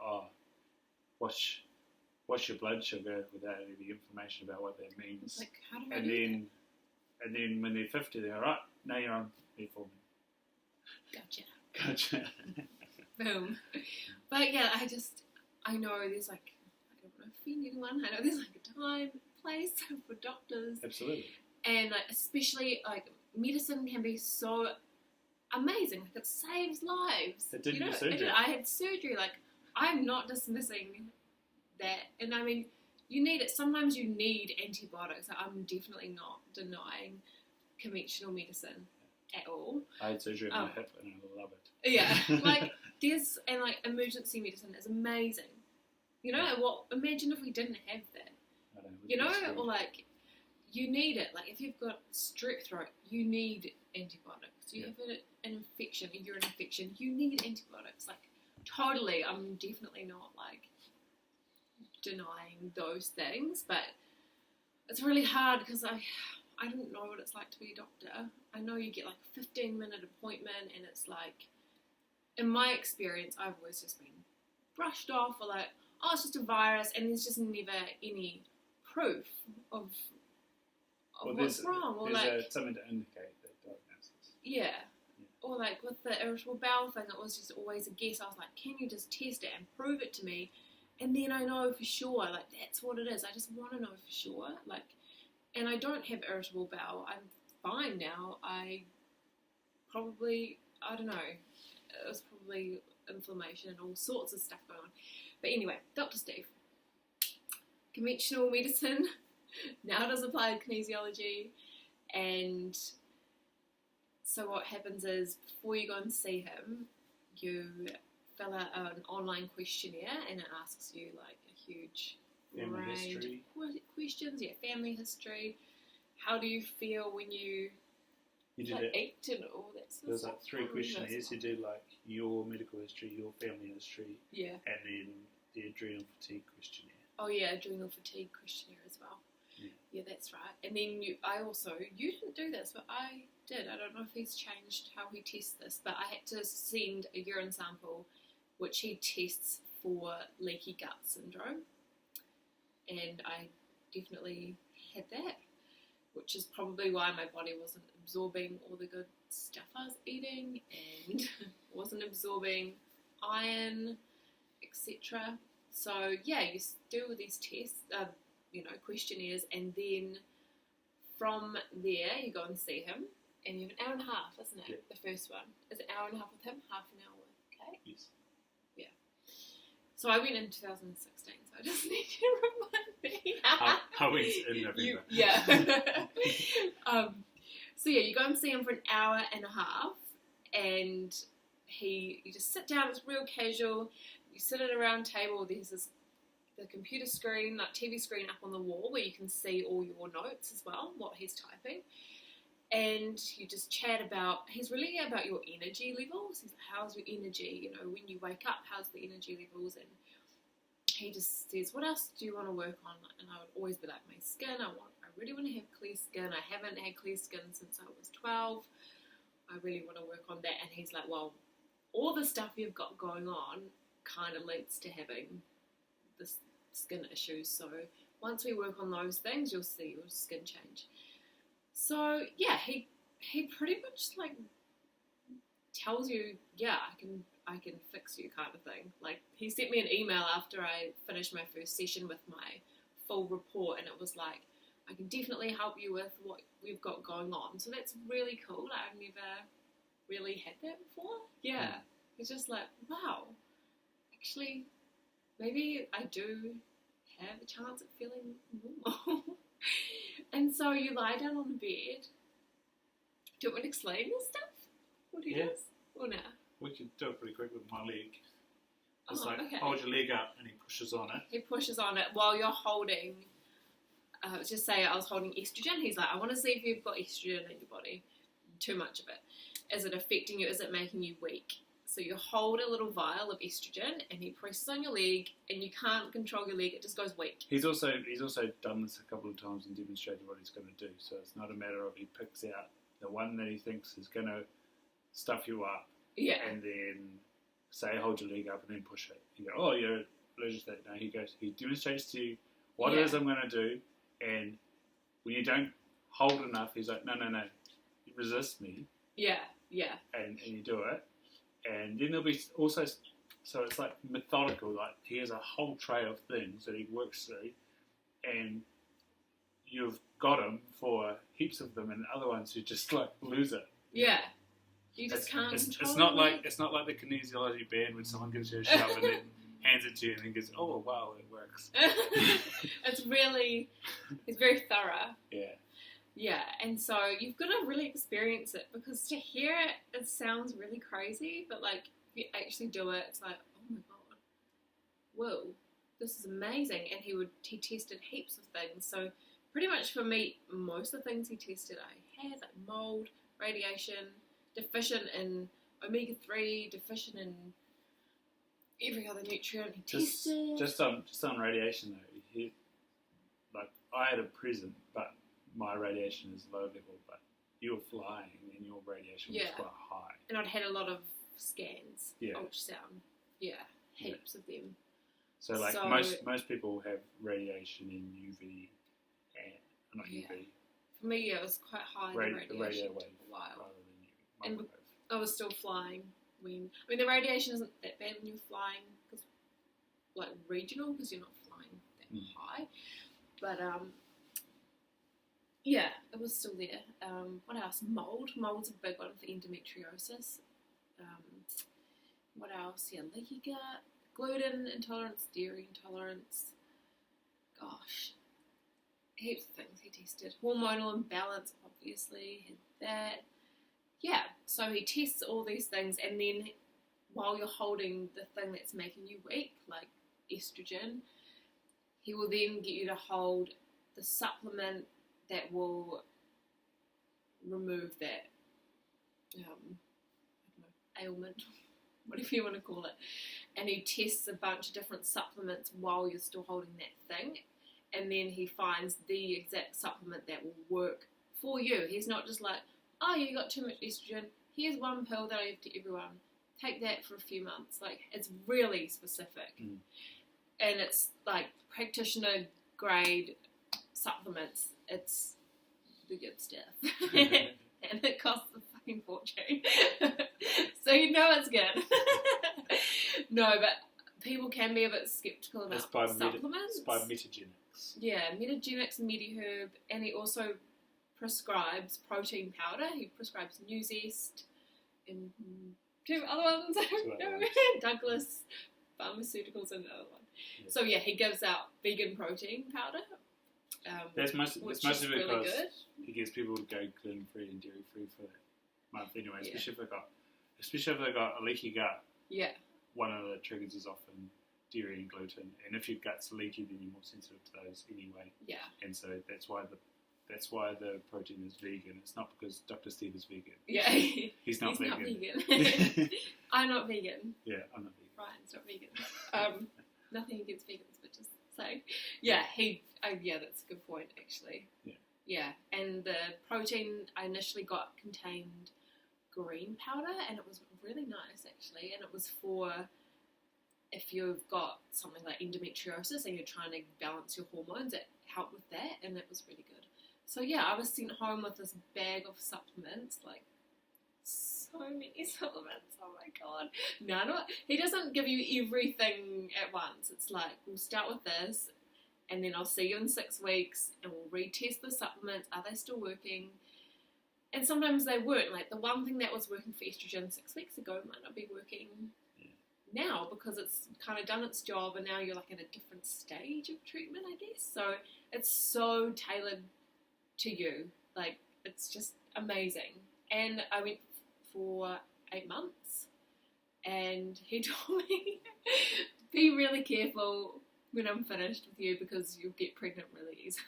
watch your blood sugar without any information about what that means. It's like, how do I do that? And then when they're 50, they're alright, now you're on metformin. Gotcha. Boom. But yeah, I know there's like, I don't want to offend anyone, I know there's like a time, place for doctors. Absolutely. And like, especially like medicine can be so amazing, like it saves lives. It didn't do surgery. I had surgery, like I'm not dismissing that, and I mean, you need it. Sometimes you need antibiotics. I'm definitely not denying conventional medicine at all. I had surgery on my hip and I love it. Yeah, like like emergency medicine is amazing. You know, imagine if we didn't have that. Or like you need it. Like if you've got strep throat, you need antibiotics. You have an infection, a urine infection, you need antibiotics. Like totally, I'm definitely not like denying those things, but it's really hard because I don't know what it's like to be a doctor. I know you get like a 15-minute appointment, and it's like, in my experience, I've always just been brushed off, or like, it's just a virus, and there's just never any proof of what's wrong. Or there's something to indicate that diagnosis. Yeah. Or like with the irritable bowel thing, it was just always a guess. I was like, can you just test it and prove it to me? And then I know for sure, like that's what it is. I just want to know for sure. Like, and I don't have irritable bowel. I'm fine now. I don't know. It was probably inflammation and all sorts of stuff going on. But anyway, Dr. Steve, conventional medicine now does applied kinesiology, and so what happens is before you go and see him, you fill out an online questionnaire, and it asks you like a huge Family range history. of questions. Yeah, family history. How do you feel when you did like, it. eat and all that sort of There's stuff? like 3 questionnaires. You did like your medical history, your family history, Yeah. and then the adrenal fatigue questionnaire. Oh yeah, adrenal fatigue questionnaire as well. Yeah, that's right. And then you didn't do this, but I did. I don't know if he's changed how he tests this, but I had to send a urine sample, which he tests for leaky gut syndrome, and I definitely had that, which is probably why my body wasn't absorbing all the good stuff I was eating and wasn't absorbing iron, etc. So yeah, you do all these tests, questionnaires, and then from there you go and see him, and you have an hour and a half, isn't it? Yep. The first one is an hour and a half with him, half an hour with Kate. Yes. Yeah. So I went in 2016, so I just need to remind me. How is in November? So yeah, you go and see him for an hour and a half, and you just sit down. It's real casual. You sit at a round table. There's the computer screen, like TV screen up on the wall where you can see all your notes as well, what he's typing. And you just chat he's really about your energy levels. He's like, how's your energy? When you wake up, how's the energy levels? And he just says, what else do you want to work on? And I would always be like, my skin. I really want to have clear skin. I haven't had clear skin since I was 12. I really want to work on that. And he's like, well, all the stuff you've got going on kind of leads to having this skin issues. So once we work on those things, you'll see your skin change. So yeah, he pretty much like tells you, yeah, I can fix you kind of thing. Like he sent me an email after I finished my first session with my full report, and it was like, I can definitely help you with what we've got going on. So that's really cool. I've never really had that before. Yeah. It's just like, wow, actually, maybe I do have a chance at feeling normal. And so you lie down on the bed. Do you want me to explain this stuff? What he does? Or nah? We can do it pretty quick with my leg. It's okay. Hold your leg up and he pushes on it. He pushes on it while you're holding, just say I was holding estrogen. He's like, I want to see if you've got estrogen in your body. Too much of it. Is it affecting you? Is it making you weak? So you hold a little vial of estrogen and he presses on your leg, and you can't control your leg, it just goes weak. He's also done this a couple of times and demonstrated what he's going to do. So it's not a matter of he picks out the one that he thinks is going to stuff you up. Yeah. And then say, hold your leg up and then push it. You go, oh, you're allergic to that. No, he demonstrates to you what it is I'm going to do, and when you don't hold enough, he's like, no, you resist me. Yeah. And you do it. And then there'll be also, so it's like methodical, like he has a whole tray of things that he works through, and you've got him for heaps of them, and other ones who just like lose it. Yeah. You just can't control it's not like the kinesiology band when someone gives you a shove and then hands it to you and then goes, oh wow, it works. It's very thorough. Yeah. Yeah, and so you've got to really experience it, because to hear it sounds really crazy, but like if you actually do it, it's like, oh my god, whoa, this is amazing. And he tested heaps of things. So pretty much for me, most of the things he tested I had, like mold, radiation, deficient in omega-3, deficient in every other nutrient he tested. Just on radiation though, I had a present, but my radiation is low level, but you were flying and your radiation was quite high. And I'd had a lot of scans, ultrasound, heaps of them. So most people have radiation in UV and not UV. For me, it was quite high in radiation radio for wave a while. rather than And I was still flying the radiation isn't that bad when you're flying, because like regional, because you're not flying that high. But it was still there. What else? Mold. Mold's a big one for endometriosis. what else? Yeah, leaky gut, gluten intolerance, dairy intolerance. Gosh, heaps of things he tested. Hormonal imbalance, obviously, had that. Yeah, so he tests all these things, and then while you're holding the thing that's making you weak, like estrogen, he will then get you to hold the supplement that will remove that I don't know, ailment, whatever you want to call it. And he tests a bunch of different supplements while you're still holding that thing, and then he finds the exact supplement that will work for you. He's not just like, oh, you got too much estrogen, here's one pill that I give to everyone, take that for a few months. Like, it's really specific. And it's like practitioner grade supplements. It's the good stuff. And it costs a fucking fortune. So you know it's good. No, but people can be a bit skeptical about supplements. It's by Metagenics. Yeah, Metagenics, MediHerb, and he also prescribes protein powder. He prescribes New Zest and two other ones. Douglas Pharmaceuticals and another one. Yeah. So yeah, he gives out vegan protein powder. That's mostly because really good. He gets people to go gluten free and dairy free for that month anyway. Especially if they got a leaky gut. Yeah. One of the triggers is often dairy and gluten, and if your gut's leaky, then you're more sensitive to those anyway. Yeah. And so that's why the protein is vegan. It's not because Dr. Steve is vegan. Yeah. He's not vegan. I'm not vegan. Yeah, I'm not vegan. Ryan's not vegan. Nothing against vegans, but just saying. Yeah, that's a good point, actually. Yeah. Yeah, and the protein I initially got contained green powder, and it was really nice, actually, and it was for if you've got something like endometriosis and you're trying to balance your hormones, it helped with that, and it was really good. So yeah, I was sent home with this bag of supplements, like so many supplements. Oh my god! He doesn't give you everything at once. It's like, we'll start with this, and then I'll see you in 6 weeks, and we'll retest the supplements. Are they still working? And sometimes they weren't. Like, the one thing that was working for estrogen 6 weeks ago might not be working now, because it's kind of done its job, and now you're like at a different stage of treatment, I guess. So it's so tailored to you. Like, it's just amazing. And I went for 8 months, and he told me, be really careful when I'm finished with you, because you'll get pregnant really easily.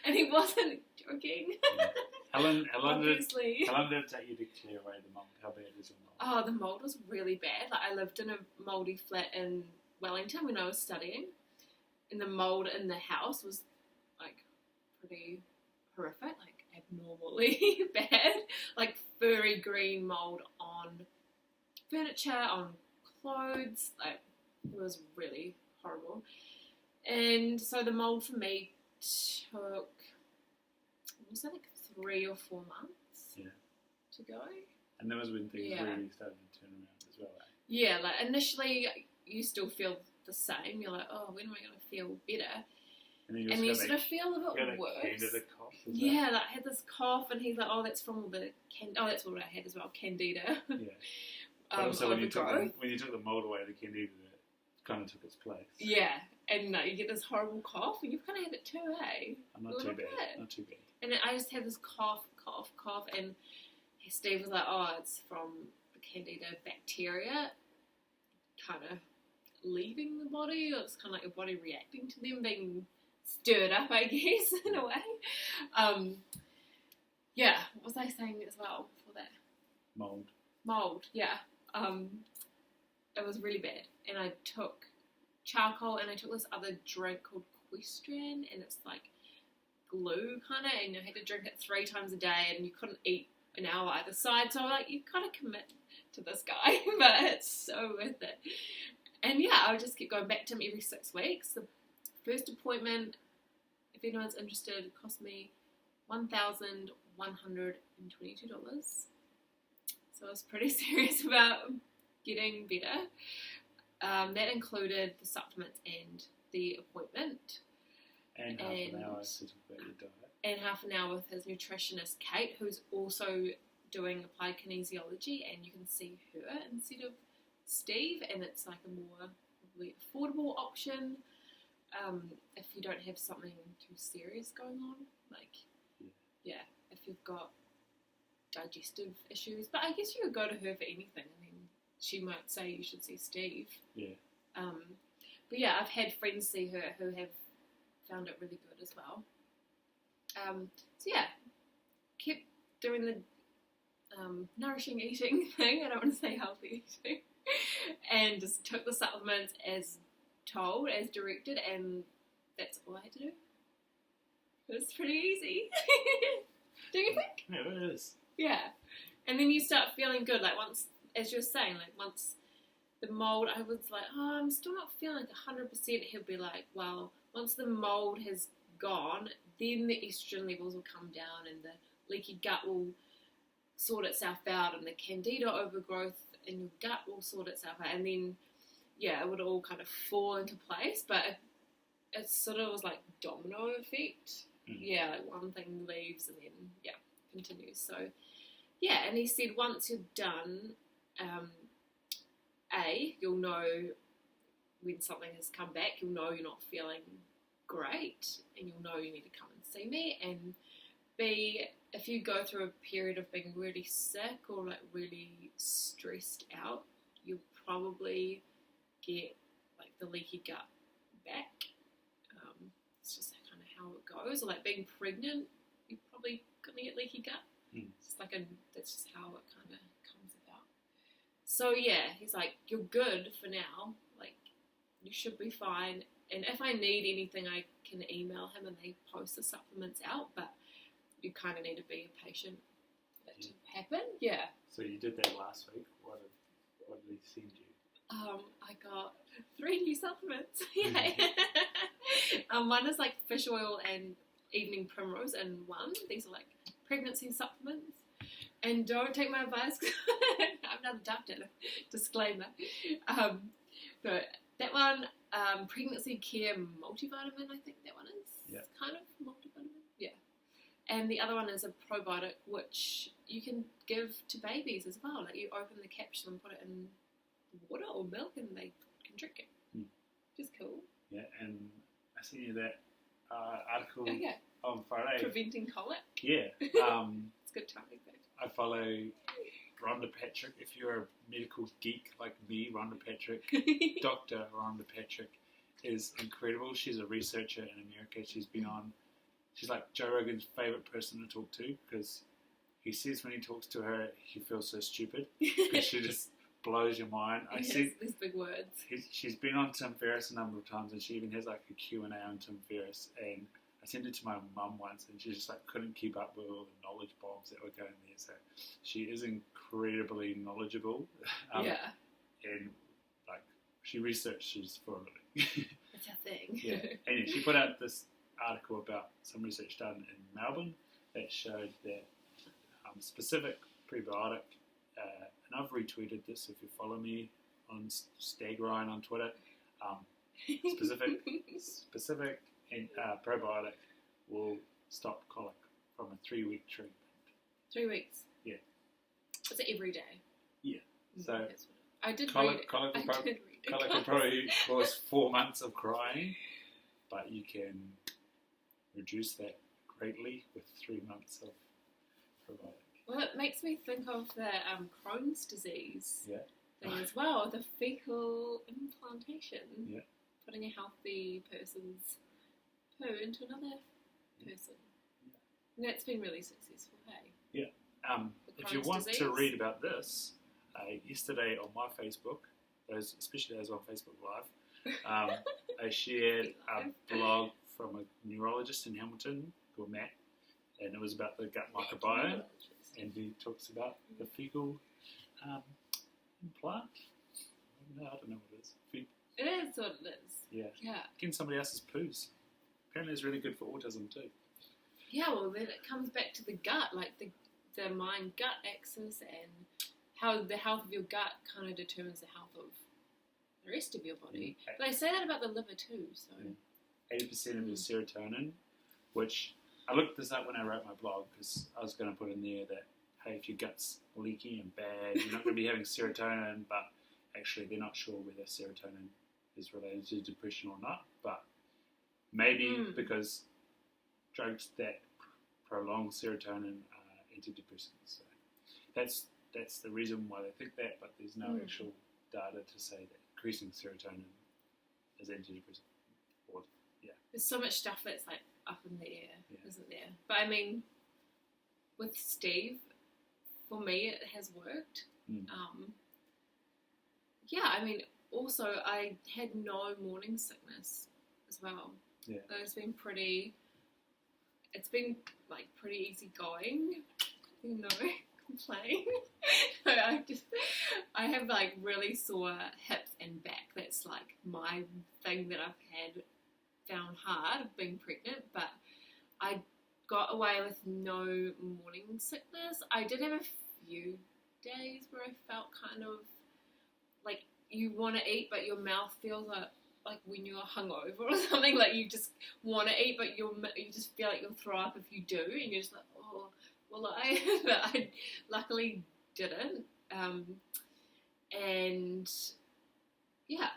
And he wasn't joking. How long did it take you to clear away the mold? How bad is the mold? Oh, the mold was really bad. Like, I lived in a mouldy flat in Wellington when I was studying, and the mold in the house was like pretty horrific, like abnormally bad, like furry green mold on furniture, on clothes. Like, it was really horrible. And so the mold for me took, was it like 3 or 4 months to go? And that was when things really started to turn around as well, eh? Yeah, like initially you still feel the same. You're like, oh, when am I going to feel better? And you sort of feel a bit worse. Cough yeah, like I had this cough, and he's like, oh, that's from all the that's what I had as well, candida. Yeah. But also when you took the mold away, the candida kind of took its place. Yeah, and you get this horrible cough, and you've kind of had it too, eh? Not too bad. And I just had this cough, and Steve was like, oh, it's from the candida bacteria kind of leaving the body, or it's kind of like your body reacting to them being stirred up, I guess, in a way. Yeah, what was I saying as well for that? Mold, yeah. It was really bad, and I took charcoal, and I took this other drink called Questran, and it's like glue kind of, and I had to drink it 3 times a day, and you couldn't eat an hour either side, so like, you kind of commit to this guy, but it's so worth it. And yeah, I would just keep going back to him every 6 weeks. The first appointment, if anyone's interested, cost me $1,122. So I was pretty serious about getting better. That included the supplements and the appointment. And half an hour to talk about your diet. And half an hour with his nutritionist, Kate, who's also doing applied kinesiology, and you can see her instead of Steve, and it's like a more probably affordable option if you don't have something too serious going on. Like, yeah, if you've got digestive issues. But I guess you could go to her for anything. I mean, she might say you should see Steve. Yeah. But yeah, I've had friends see her who have found it really good as well. So yeah, keep doing the nourishing eating thing. I don't want to say healthy eating. And just took the supplements as told, as directed, and that's all I had to do. It was pretty easy. Do you think? Yeah, it is. Yeah. And then you start feeling good. Like once, as you were saying, like once the mold, I was like, oh, I'm still not feeling like 100%. He'll be like, well, once the mold has gone, then the estrogen levels will come down and the leaky gut will sort itself out and the candida overgrowth in your gut will sort itself out. And then, yeah, it would all kind of fall into place. But it sort of was like domino effect. Yeah, like one thing leaves and then, yeah, continues. So, yeah, and he said once you're done, you'll know when something has come back, you'll know you're not feeling great, and you'll know you need to come and see me, and B, if you go through a period of being really sick or like really stressed out, you'll probably get like the leaky gut back. It's just kind of how it goes. Or like being pregnant, you're probably gonna get leaky gut. It's just that's just how it kind of comes about. So yeah, he's like, you're good for now. Like you should be fine. And if I need anything, I can email him and they post the supplements out. But you kind of need to be patient for that to happen. Yeah. So you did that last week. What did he send you? I got 3 new supplements. Yay. One is like fish oil and evening primrose in one. These are like pregnancy supplements. And don't take my advice. I'm not a doctor. Disclaimer. But that one, pregnancy care multivitamin, I think that one is. Yeah. Kind of multivitamin. Yeah. And the other one is a probiotic, which you can give to babies as well. Like you open the capsule and put it in water or milk and they can drink it. Which is cool. Yeah, and I sent you that article yeah. on Friday. Preventing colic. Yeah. It's good timing, babe. I follow Rhonda Patrick. If you're a medical geek like me, Rhonda Patrick, Dr. Rhonda Patrick is incredible. She's a researcher in America. She's been on, she's like Joe Rogan's favourite person to talk to because he says when he talks to her, he feels so stupid because she just blows your mind. These big words. She's been on Tim Ferriss a number of times and she even has like a Q&A on Tim Ferriss, and I sent it to my mum once and she just like couldn't keep up with all the knowledge bombs that were going there. So she is incredibly knowledgeable. And like she researches for a living. That's her thing. Yeah. And she put out this article about some research done in Melbourne that showed that specific prebiotic, and I've retweeted this if you follow me on Stag on Twitter, specific and probiotic will stop colic from a 3-week treatment. 3 weeks? Yeah. Is it every day? Yeah. So I did colic read it. Colic will probably cause 4 months of crying, but you can reduce that greatly with 3 months of probiotic. Well, it makes me think of the Crohn's disease thing as well, the fecal implantation. Yeah. Putting a healthy person's poo into another person. Yeah. And that's been really successful, hey? Yeah. If you want to read about this, yesterday on my Facebook, especially those on Facebook Live, I shared a blog from a neurologist in Hamilton called Matt, and it was about the gut microbiome, and he talks about the fecal implant. No, I don't know what it is. It is what it is. Yeah. Getting somebody else's poos. Apparently it's really good for autism too. Yeah, well then it comes back to the gut, like the mind-gut axis, and how the health of your gut kind of determines the health of the rest of your body. But I say that about the liver too, so... 80% of your serotonin, which I looked this up when I wrote my blog because I was going to put in there that, hey, if your gut's leaky and bad, you're not going to be having serotonin, but actually they're not sure whether serotonin is related to depression or not, but maybe because drugs that prolong serotonin are antidepressants. So that's the reason why they think that, but there's no actual data to say that increasing serotonin is antidepressant. There's so much stuff that's like up in the air, isn't there? But I mean, with Steve, for me, it has worked. I mean, also I had no morning sickness as well. Yeah, it's been pretty like pretty easy going. Complain. I have like really sore hips and back. That's like my thing that I've found hard being pregnant, but I got away with no morning sickness. I did have a few days where I felt kind of like you want to eat, but your mouth feels like when you're hungover or something, like you just want to eat, but you just feel like you'll throw up if you do, and you're just like, oh, well, but I luckily didn't, and yeah,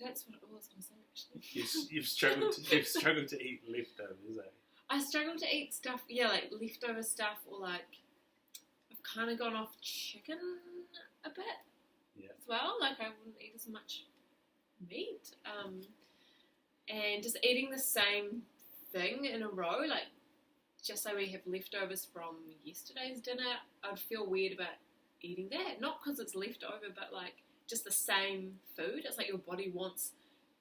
that's what I was going to say actually. You've struggled to eat leftovers, eh? I struggle to eat stuff, like leftover stuff, or like I've kind of gone off chicken a bit as well. Like I wouldn't eat as much meat, and just eating the same thing in a row, like just say we have leftovers from yesterday's dinner, I'd feel weird about eating that. Not because it's leftover, but like just the same food. It's like your body wants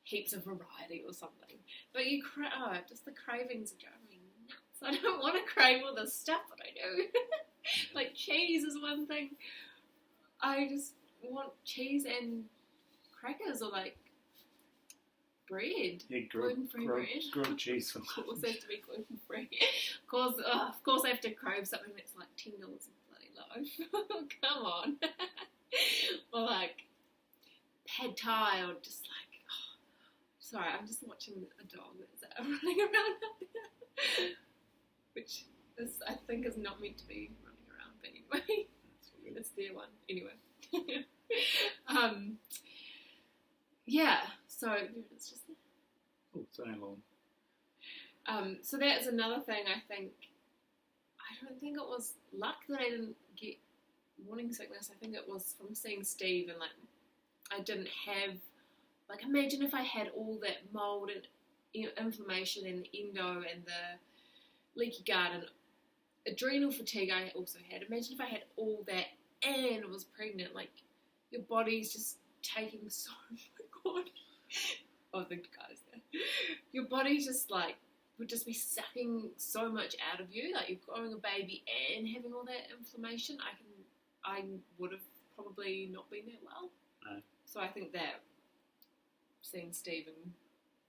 heaps of variety or something. But just the cravings are driving me nuts. I don't want to crave all the stuff that I do. Like cheese is one thing. I just want cheese and crackers, or like bread. Yeah, gluten-free bread. Grilled cheese. Of course, it has to be gluten-free. Of course, I have to crave something that's like $10 a bloody loaf. Come on. Or like pad thai, or just like, sorry, I'm just watching a dog that's running around up there, which I think is not meant to be running around, but anyway, it's their one. Anyway. So it's just there. Oh, so long. So that's another thing. I don't think it was luck that I didn't get morning sickness. I think it was from seeing Steve, and like I didn't have, like, imagine if I had all that mold and inflammation and the endo and the leaky gut and adrenal fatigue I also had. Imagine if I had all that and was pregnant. Like, your body's just taking so, oh my god. Oh, the guy's there. Your body's just like, would just be sucking so much out of you. Like, you're growing a baby and having all that inflammation. I would have probably not been that well. No. So I think that seeing Steve and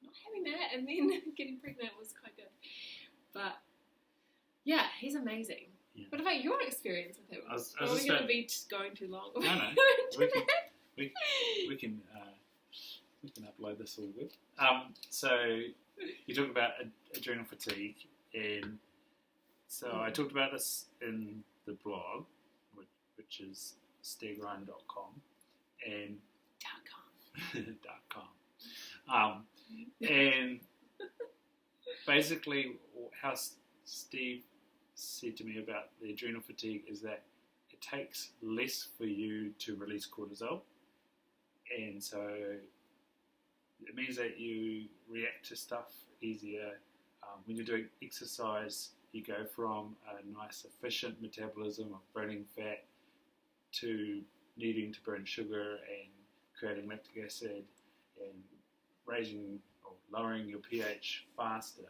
not having that and then getting pregnant was quite good. But yeah, he's amazing. Yeah. What about your experience with him? Are we going to be going too long? No. we can upload this all good. So you talk about adrenal fatigue, and so I talked about this in the blog, which is stagrun.com and .com. And basically how Steve said to me about the adrenal fatigue is that it takes less for you to release cortisol, and so it means that you react to stuff easier. When you're doing exercise, you go from a nice efficient metabolism of burning fat to needing to burn sugar and creating lactic acid and raising or lowering your pH faster.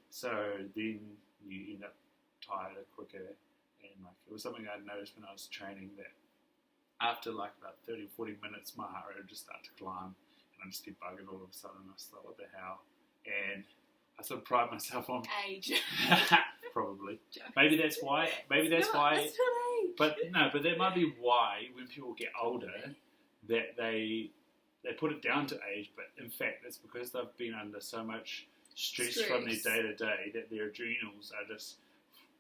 So then you end up tired quicker. And like, it was something I noticed when I was training, that after like about 30 or 40 minutes, my heart rate would just start to climb, and I'd just get buggered all of a sudden. I was like, what the hell? And I sort of pride myself on age. Probably. Maybe that's why. It's not age. But that might be why when people get older that they put it down to age. But in fact, it's because they've been under so much stress from their day to day that their adrenals are just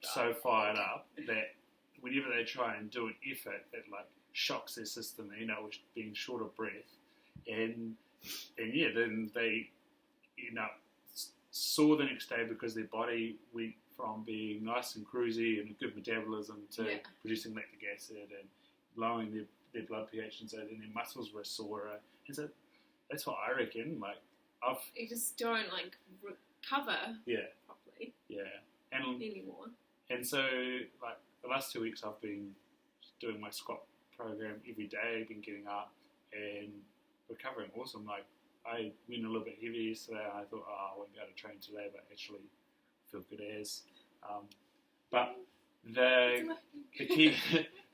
so fired up that whenever they try and do an effort, it like shocks their system, with being short of breath, and yeah, then they saw the next day because their body went from being nice and cruisy and a good metabolism to producing lactic acid and lowering their blood pH, and so then their muscles were sore. And so that's what I reckon. You just don't recover properly. Yeah, and anymore. And so the last 2 weeks I've been doing my squat program every day. I've been getting up and recovering awesome. I went a little bit heavy yesterday, and I thought, I won't be able to train today, but actually feel good as. But the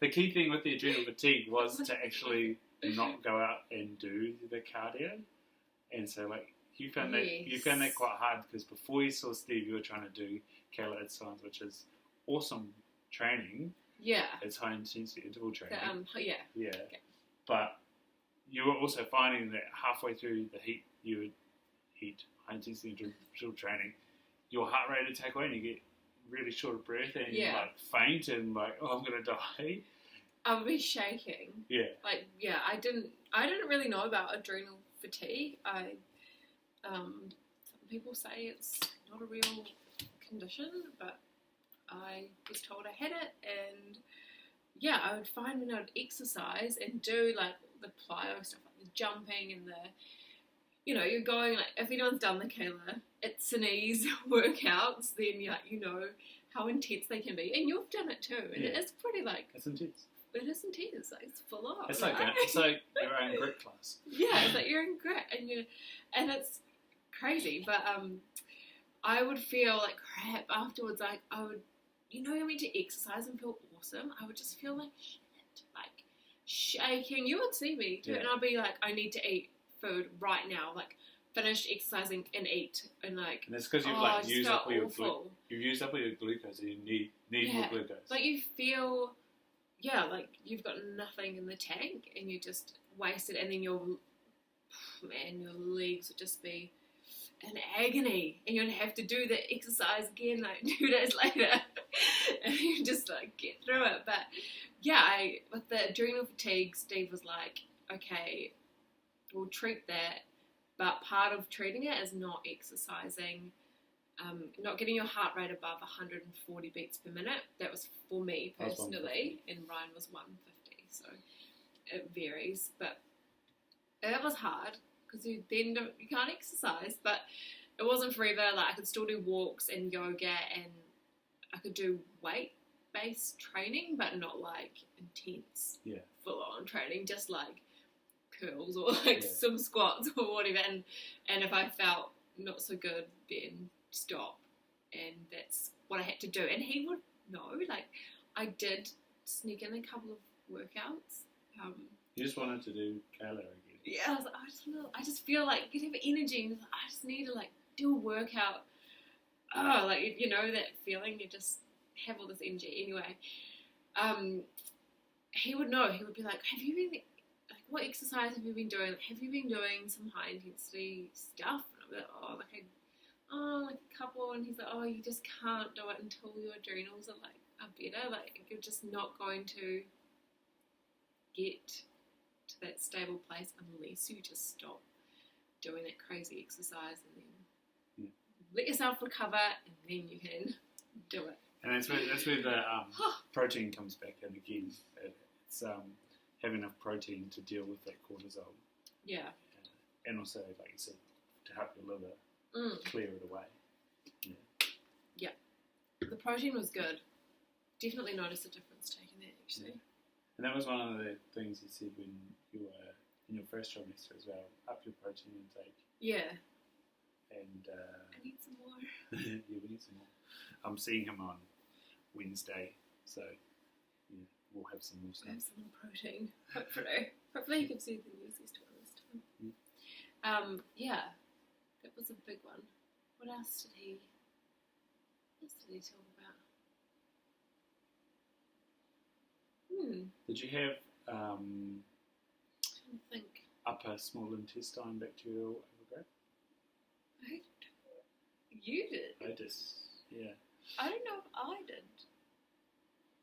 key thing with the adrenal fatigue was to actually not go out and do the cardio, and so you found that quite hard, because before you saw Steve, you were trying to do Kayla Science, which is awesome training. Yeah, it's high intensity interval training. Okay. But you were also finding that halfway through the high intensity interval training, your heart rate would take away, and you get really short of breath, and you faint, and I'm gonna die. I would be shaking. Yeah. I didn't really know about adrenal fatigue. Some people say it's not a real condition, but I was told I had it, and I would find when I would exercise and do the plyo stuff, the jumping and you're going, if anyone's done the Kayla Itsines workouts, then you know how intense they can be, and you've done it too, and it's pretty it's intense. It is intense, it's full on. It's it's like your own grit class. Yeah, it's like you're in grit, and it's crazy, but I would feel like crap afterwards. I would, you're meant to exercise and feel awesome. I would just feel like shit, shaking. You would see me too, and I'd be like, I need to eat food right now, finish exercising and eat, and and it's because you've used up all your glucose, and you need more glucose. You feel, you've got nothing in the tank, and you just wasted, and then your legs would just be in agony, and you'd have to do the exercise again 2 days later, and you just get through it. But with the adrenal fatigue, Steve was like, okay, we'll treat that, but part of treating it is not exercising, not getting your heart rate above 140 beats per minute. That was for me personally, and Ryan was 150, so it varies. But it was hard, because you can't exercise, but it wasn't forever. I could still do walks and yoga, and I could do weight-based training, but not intense, full-on training, just curls or some squats or whatever. And if I felt not so good, then stop, and that's what I had to do. And he would know. I did sneak in a couple of workouts. You just wanted to do Kayla again. Yeah, I was like, I just feel like you have energy, and I just need to do a workout. That feeling, you just have all this energy. Anyway, he would know. He would be like, have you been, what exercise have you been doing? Have you been doing some high intensity stuff? And I'd be like, a couple. And he's like, you just can't do it until your adrenals are better. You're just not going to get to that stable place unless you just stop doing that crazy exercise, and then let yourself recover, and then you can do it. And that's where the protein comes back in again. It's having enough protein to deal with that cortisol. Yeah. And also, like you said, to help your liver clear it away. Yeah. The protein was good. Definitely noticed a difference taking that, actually. Yeah. And that was one of the things you said when you were in your first trimester as well. Up your protein intake. Yeah. And I need some more. Yeah, we need some more. I'm seeing him on Wednesday, so we'll have some more stuff. We'll have some more protein. Hopefully you can see the easiest one this time. Yeah, that was a big one. What else did he talk about? Did you have I'm trying to think. upper small intestine bacterial overgrowth? You did. I just, yeah. I don't know if I did.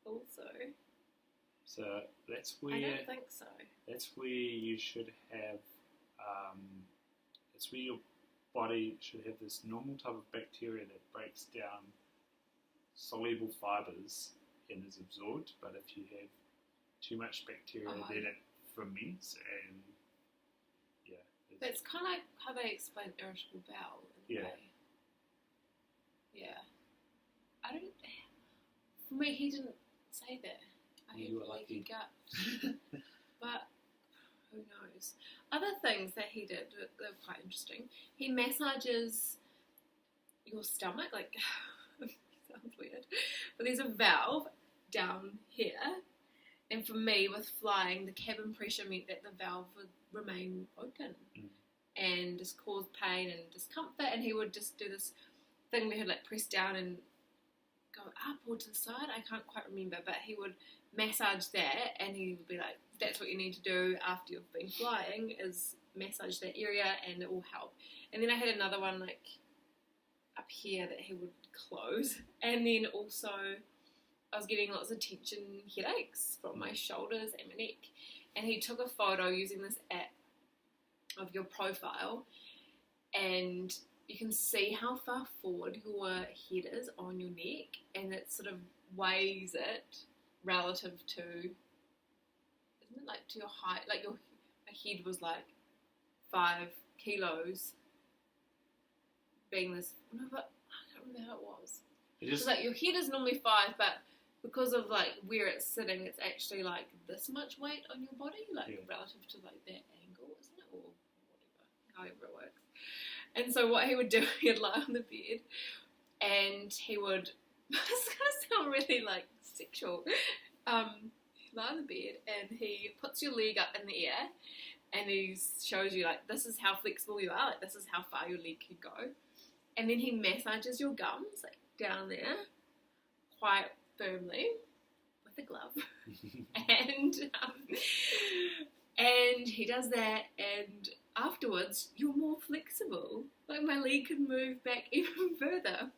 Also. So that's where I don't think so. That's where you should have. That's where your body should have this normal type of bacteria that breaks down soluble fibers and is absorbed. But if you have too much bacteria, then it ferments and That's kind of like how they explain irritable bowel. In a way. Yeah. I don't. For me, he didn't say that. I had a leaky gut. But who knows? Other things that he did that were quite interesting. He massages your stomach, like, sounds weird, but there's a valve down here, and for me, with flying, the cabin pressure meant that the valve would remain open and just cause pain and discomfort, and he would just do this thing where he'd like press down and go up or to the side, I can't quite remember, but he would massage that, and he would be like, that's what you need to do after you've been flying, is massage that area and it will help. And then I had another one like up here that he would close, and then also I was getting lots of tension headaches from my shoulders and my neck, and he took a photo using this app of your profile, and you can see how far forward your head is on your neck, and it sort of weighs it relative to, isn't it like to your height? Like your head was like 5 kilos, being this, no, but I can't remember how it was. It's like your head is normally 5, but because of like where it's sitting, it's actually like this much weight on your body, like relative to like that angle, isn't it? Or whatever, however it works. And so what he would do, he'd lie on the bed, and he would, it's going to sound really like sexual, he'd lie on the bed, and he puts your leg up in the air, and he shows you like, this is how flexible you are, like this is how far your leg can go. And then he massages your gums, like down there, quite firmly, with a glove. And he does that, and afterwards, you're more flexible. Like my leg can move back even further.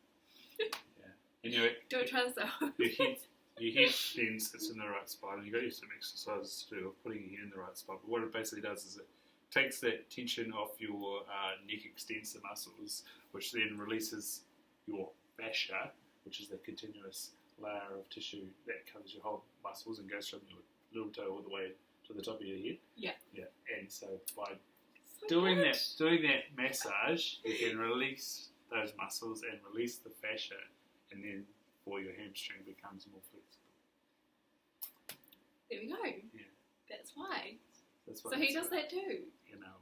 And don't try this out. Your head then sits in the right spot, and you've got some exercises to do of putting your head in the right spot. But what it basically does is it takes that tension off your neck extensor muscles, which then releases your fascia, which is the continuous layer of tissue that covers your whole muscles and goes from your little toe all the way to the top of your head. Yeah. And so by doing that massage, you can release those muscles and release the fascia, and then your hamstring becomes more flexible. There we go. Yeah. That's why. So he does that too. You know,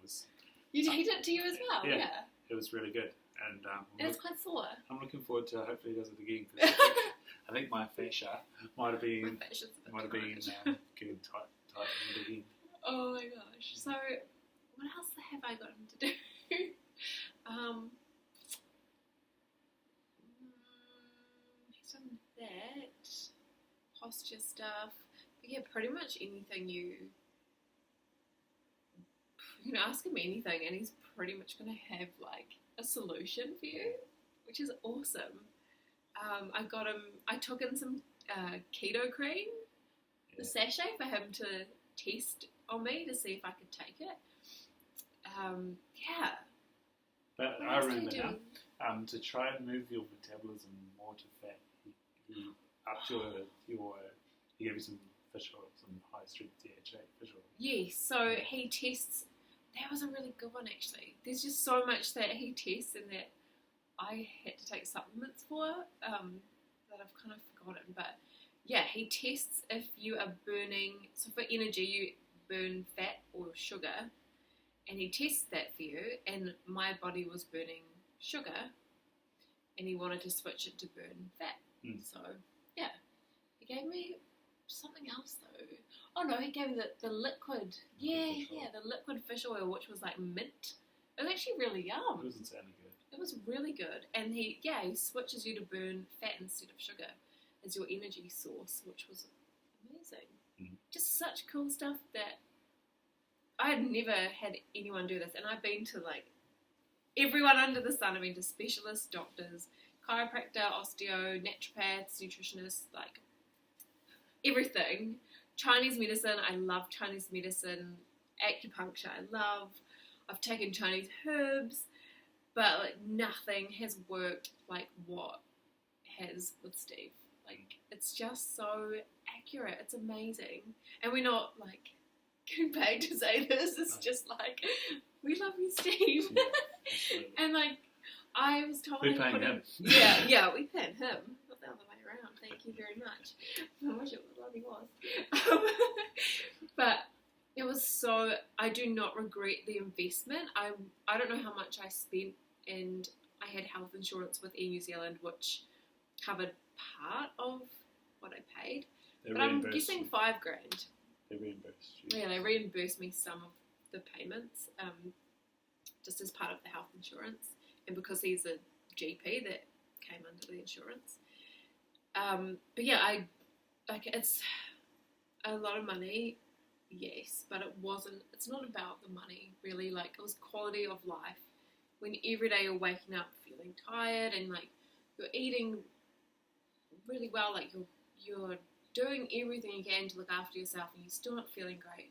he did it to you as well. Yeah. It was really good, and it's quite sore. I'm looking forward to hopefully he does it again, because I think my fascia might have been getting tight in the end. Oh my gosh! So what else have I got him to do? He's done that, posture stuff. But yeah, pretty much anything you can ask him anything, and he's pretty much going to have like a solution for you, which is awesome. I took in some keto cream, the sachet, for him to test on me to see if I could take it. But I remember now, to try and move your metabolism more to fat, he upped he gave you some fish oil, some high strength DHA fish oil. Yes, so he tests. That was a really good one, actually. There's just so much that he tests and that I had to take supplements for that I've kind of forgotten. But yeah, he tests if you are burning. So for energy, you burn fat or sugar, and he tests that for you. And my body was burning sugar, and he wanted to switch it to burn fat. So yeah, he gave me something else though. Oh no, he gave me the liquid. The liquid fish oil, which was like mint. It was actually really yum. It wasn't sounding good. It was really good, and he switches you to burn fat instead of sugar as your energy source, which was amazing. Just such cool stuff that I had never had anyone do this, and I've been to like everyone under the sun. I've been to specialists, doctors, chiropractor, osteo, naturopaths, nutritionists, like everything. Chinese medicine, I love Chinese medicine. Acupuncture, I've taken Chinese herbs, but like nothing has worked like what has with Steve. Like, it's just so accurate. It's amazing. And we're not like getting paid to say this. It's just like, we love you, Steve. Yeah, and like, I was told we're paying him. Yeah, we paid him. Not the other way around. Thank you very much. I wish it bloody was. But it was so, I do not regret the investment. I don't know how much I spent, and I had health insurance with Air New Zealand, which covered part of what I paid. But I'm guessing $5,000. They reimbursed you. Yeah, they reimbursed me some of the payments, just as part of the health insurance. And because he's a GP, that came under the insurance. But yeah, it's a lot of money, yes, but it's not about the money, really. Like, it was quality of life. When every day you're waking up feeling tired and like you're eating really well, like you're doing everything you can to look after yourself, and you're still not feeling great.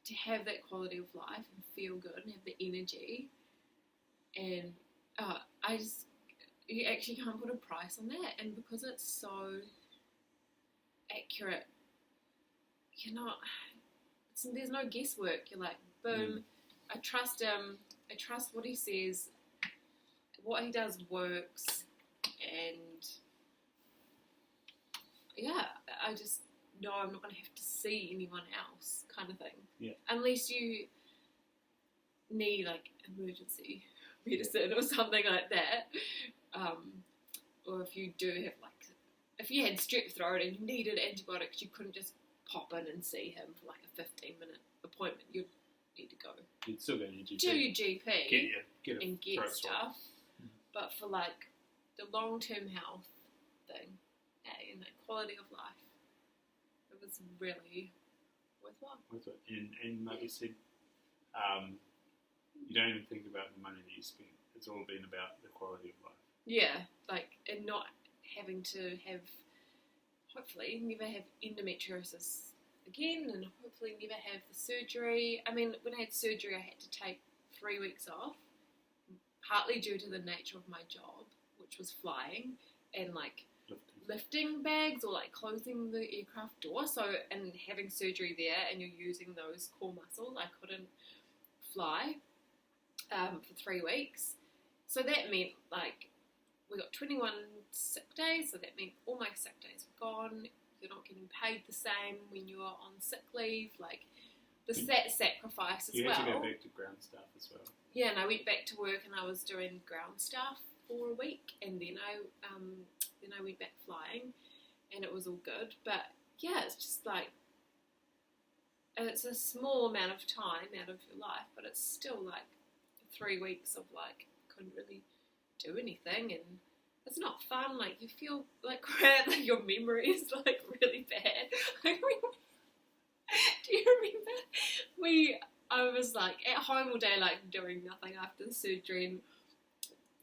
To have that quality of life and feel good and have the energy, and you actually can't put a price on that. And because it's so accurate, there's no guesswork. You're like, boom, I trust him, I trust what he says, what he does works, and yeah, I just know I'm not going to have to see anyone else, kind of thing. Yeah. Unless you need like emergency medicine or something like that, or if you do have if you had strep throat and you needed antibiotics, you couldn't just pop in and see him for like a 15-minute appointment. You'd need to go. You'd still go to your GP. To your GP and get stuff. But for like the long-term health thing, and the quality of life, it was really worthwhile. And like you said, you don't even think about the money that you spend. It's all been about the quality of life. Yeah, and not having to hopefully never have endometriosis again, and hopefully never have the surgery. I mean, when I had surgery, I had to take 3 weeks off, partly due to the nature of my job, which was flying and lifting bags or closing the aircraft door. So, and having surgery there, and you're using those core muscles, I couldn't fly for 3 weeks. So that meant we got 21 sick days. So that meant all my sick days were gone. You're not getting paid the same when you're on sick leave. That sacrifice as well. You had to go back to ground staff as well. Yeah, and I went back to work and I was doing ground staff for a week, and then I went back flying, and it was all good. But yeah, it's just it's a small amount of time out of your life, but it's still 3 weeks of couldn't really do anything, and it's not fun. You feel like crap. Your memory is really bad. Do you remember? I was at home all day, doing nothing after the surgery, and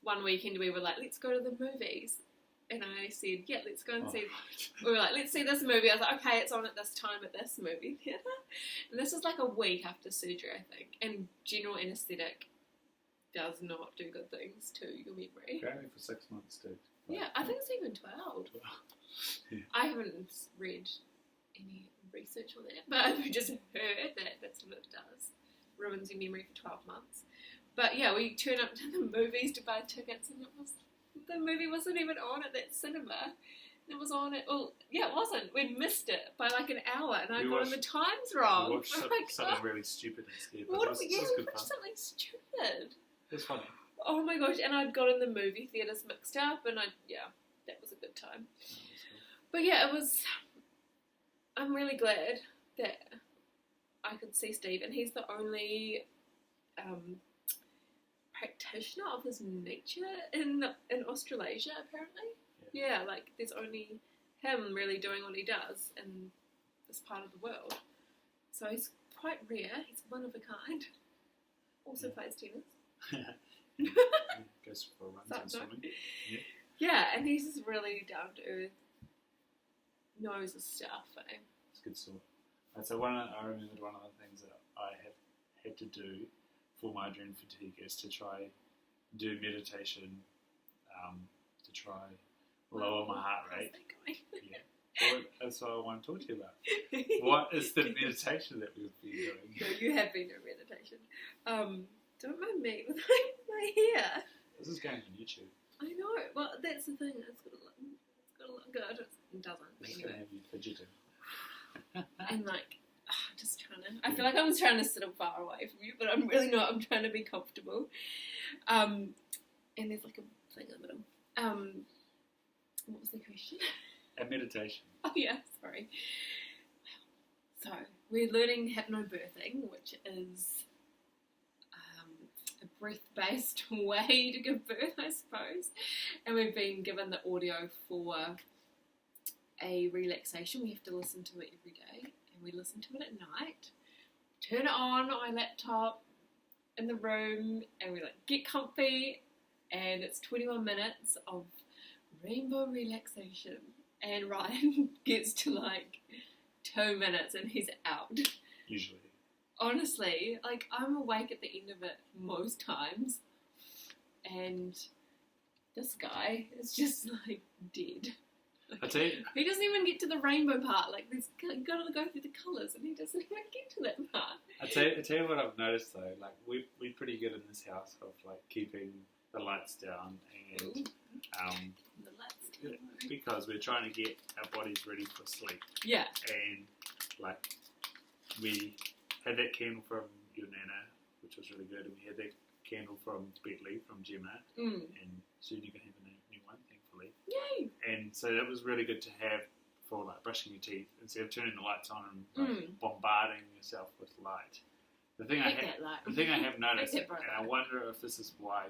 one weekend we were let's go to the movies. And I said, yeah, let's go and see. We were let's see this movie. I was okay, it's on at this time at this movie theatre. And this is a week after surgery, I think. And general anaesthetic does not do good things to your memory. Apparently for 6 months too. Yeah, I think it's even 12. Yeah. I haven't read any research on that, but I've just heard that that's what it does. Ruins your memory for 12 months. But yeah, we turned up to the movies to buy tickets, and the movie wasn't even on at that cinema. It was on it. Well, yeah, it wasn't. We'd missed it by an hour, and I got the times wrong. We watched something really stupid instead. We watched something stupid. It was funny. Oh my gosh! And I'd gotten the movie theatres mixed up, and that was a good time. But yeah, it was. I'm really glad that I could see Steve, and he's the only practitioner of his nature in Australasia, apparently. Yeah, there's only him really doing what he does in this part of the world. So he's quite rare. He's one of a kind. Also plays tennis. Goes for runs and swimming. Yeah, and he's just really down to earth, knows his stuff. good sort. So I remembered one of the things that I have had to do for my adrenaline fatigue is to try do meditation to try lower my heart rate. Yeah. Well, that's what I want to talk to you about. What is the meditation that we've been doing? No, you have been doing meditation. Don't mind me with my hair. This is going on YouTube. I know. Well, that's the thing. It's got to look good. It doesn't. It's going to have you fidgeting. And just trying to. I feel like I'm trying to sit far away from you, but I'm really not. I'm trying to be comfortable. And there's like a thing in the middle. What was the question? A meditation. Oh yeah, sorry. So we're learning hypnobirthing, which is a breath-based way to give birth, I suppose. And we've been given the audio for a relaxation. We have to listen to it every day, and we listen to it at night. Turn it on my laptop in the room, and we get comfy, and it's 21 minutes of rainbow relaxation. And Ryan gets to 2 minutes and he's out. Usually. Honestly, I'm awake at the end of it most times. And this guy is just dead. I tell you, he doesn't even get to the rainbow part. He's got to go through the colours and he doesn't even get to that part. I tell you what I've noticed though. We're pretty good in this house of keeping the lights down and the lights down. Because we're trying to get our bodies ready for sleep. Yeah. And we had that candle from your Nana, which was really good, and we had that candle from Bentley, from Gemma, and soon you're going to have a new one, thankfully. Yay! And so that was really good to have for brushing your teeth instead of turning the lights on and bombarding yourself with light. The thing I have noticed, and I wonder if this is why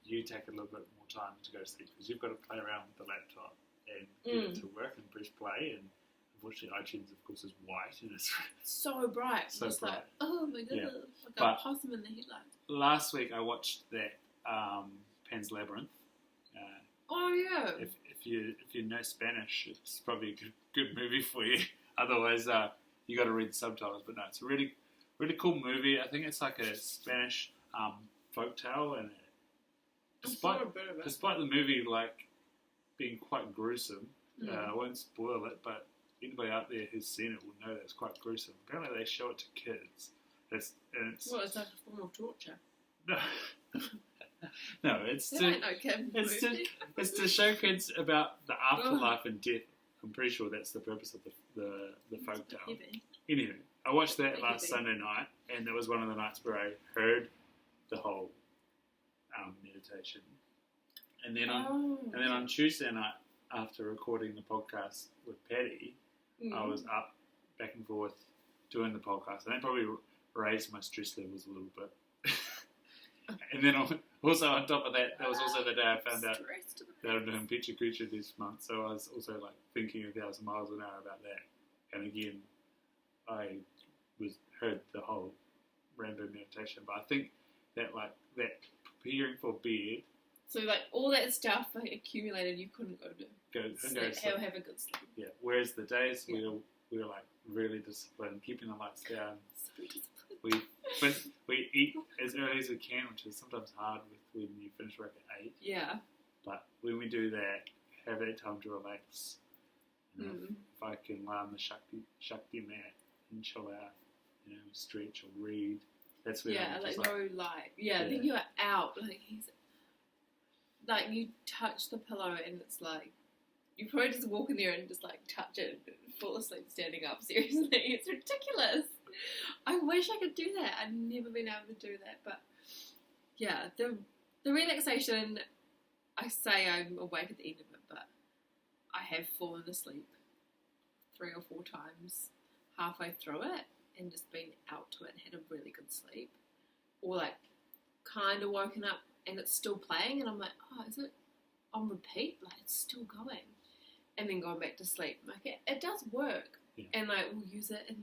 you take a little bit more time to go to sleep, because you've got to play around with the laptop and get it to work and press play, and unfortunately iTunes of course is white and it's so bright. So it's bright. Oh my goodness, Yeah. A possum in the headlights. Last week I watched that Pan's Labyrinth. Oh yeah. If you know Spanish, it's probably a good movie for you. Otherwise, you got to read the subtitles. But no, it's a really cool movie. I think it's like a Spanish folktale, and despite the movie being quite gruesome, I won't spoil it, but anybody out there who's seen it will know that it's quite gruesome. Apparently they show it to kids. It's like a form of torture. No, it's to show kids about the afterlife and death. I'm pretty sure that's the purpose of the folktale. Anyway, I watched that last Sunday night, and that was one of the nights where I heard the whole meditation. And then on Tuesday night, after recording the podcast with Patty, I was up back and forth doing the podcast, and that probably raised my stress levels a little bit. And then also on top of that, that was also the day I found out that I'm doing Pecha Kucha this month, so I was also thinking 1,000 miles an hour about that. And again, I heard the whole rainbow meditation, but I think that that preparing for bed. So all that stuff accumulated, you couldn't go to sleep. Have a good sleep. Yeah. Whereas the days we were really disciplined, keeping the lights down. So disciplined. We eat as early as we can, which is sometimes hard when you finish work at 8. Yeah. But when we do that, have that time to relax. If I can lie on the Shakti mat and chill out, stretch or read. That's where no light. Yeah, I think you're out. You touch the pillow and it's you probably just walk in there and just touch it and fall asleep standing up. Seriously, it's ridiculous. I wish I could do that. I've never been able to do that. But yeah, the relaxation, I say I'm awake at the end of it, but I have fallen asleep 3 or 4 times halfway through it and just been out to it and had a really good sleep. Or kind of woken up and it's still playing and I'm like, oh, is it on repeat? It's still going. And then going back to sleep. It does work. Yeah. And we'll use it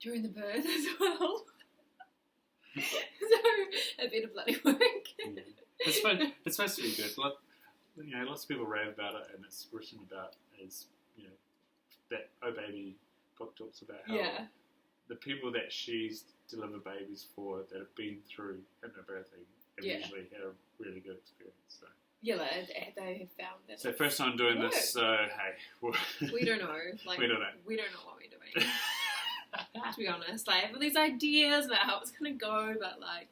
during the birth as well. So it better bloody work. Yeah. It's supposed to be good. Lots of people rave about it, and it's written about as that "Oh baby, book talks about how the people that she's delivered babies for that have been through hypnobirthing have usually had a really good experience. So. Yeah, they have found that. So first time doing this, so hey. We don't know. Like, we don't know what we're doing. To be honest, like, I have these ideas about how it's going to go, but, like,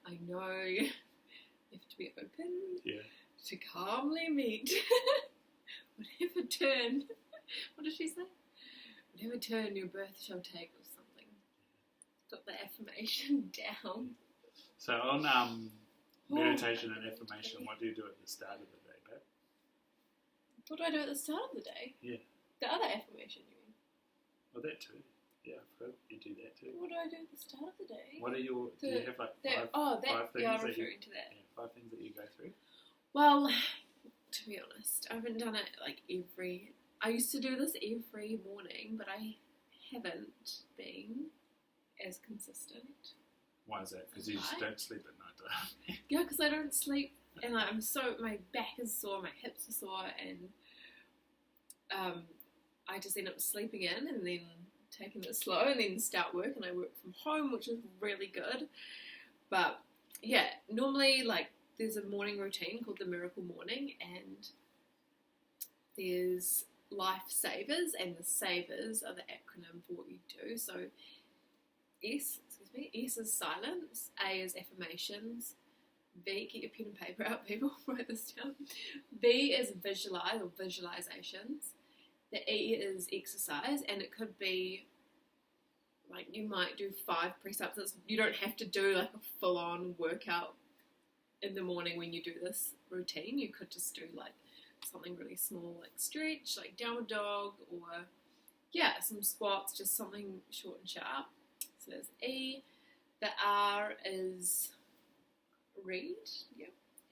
I know you have to be open to calmly meet whatever turn, what did she say? Whatever turn your birth shall take or something. Got the affirmation down. So on meditation and affirmation, what do you do at the start of the day, babe? What do I do at the start of the day? Yeah. The other affirmation, you mean? Well, that too. Yeah, I've heard you do that too. What do I do at the start of the day? What are your... Do you have like five things I'm referring to that. Yeah, 5 things that you go through? Well, to be honest, I haven't done it like every... I used to do this every morning, but I haven't been as consistent. Why is that? Because you just don't sleep at night, do you? Yeah, because I don't sleep, and I'm so... My back is sore, my hips are sore, and I just end up sleeping in and then taking it slow and then start work, and I work from home, which is really good. But yeah, normally, like, there's a morning routine called the Miracle Morning, and there's Life Savers, and the Savers are the acronym for what you do. So S is silence, A is affirmations, V, get your pen and paper out, people, write this down. V is visualize or visualizations. The E is exercise, and it could be like you might do 5 press-ups. You don't have to do like a full-on workout in the morning when you do this routine. You could just do like something really small, like stretch, like downward dog, or some squats, just something short and sharp. So there's E. The R is read,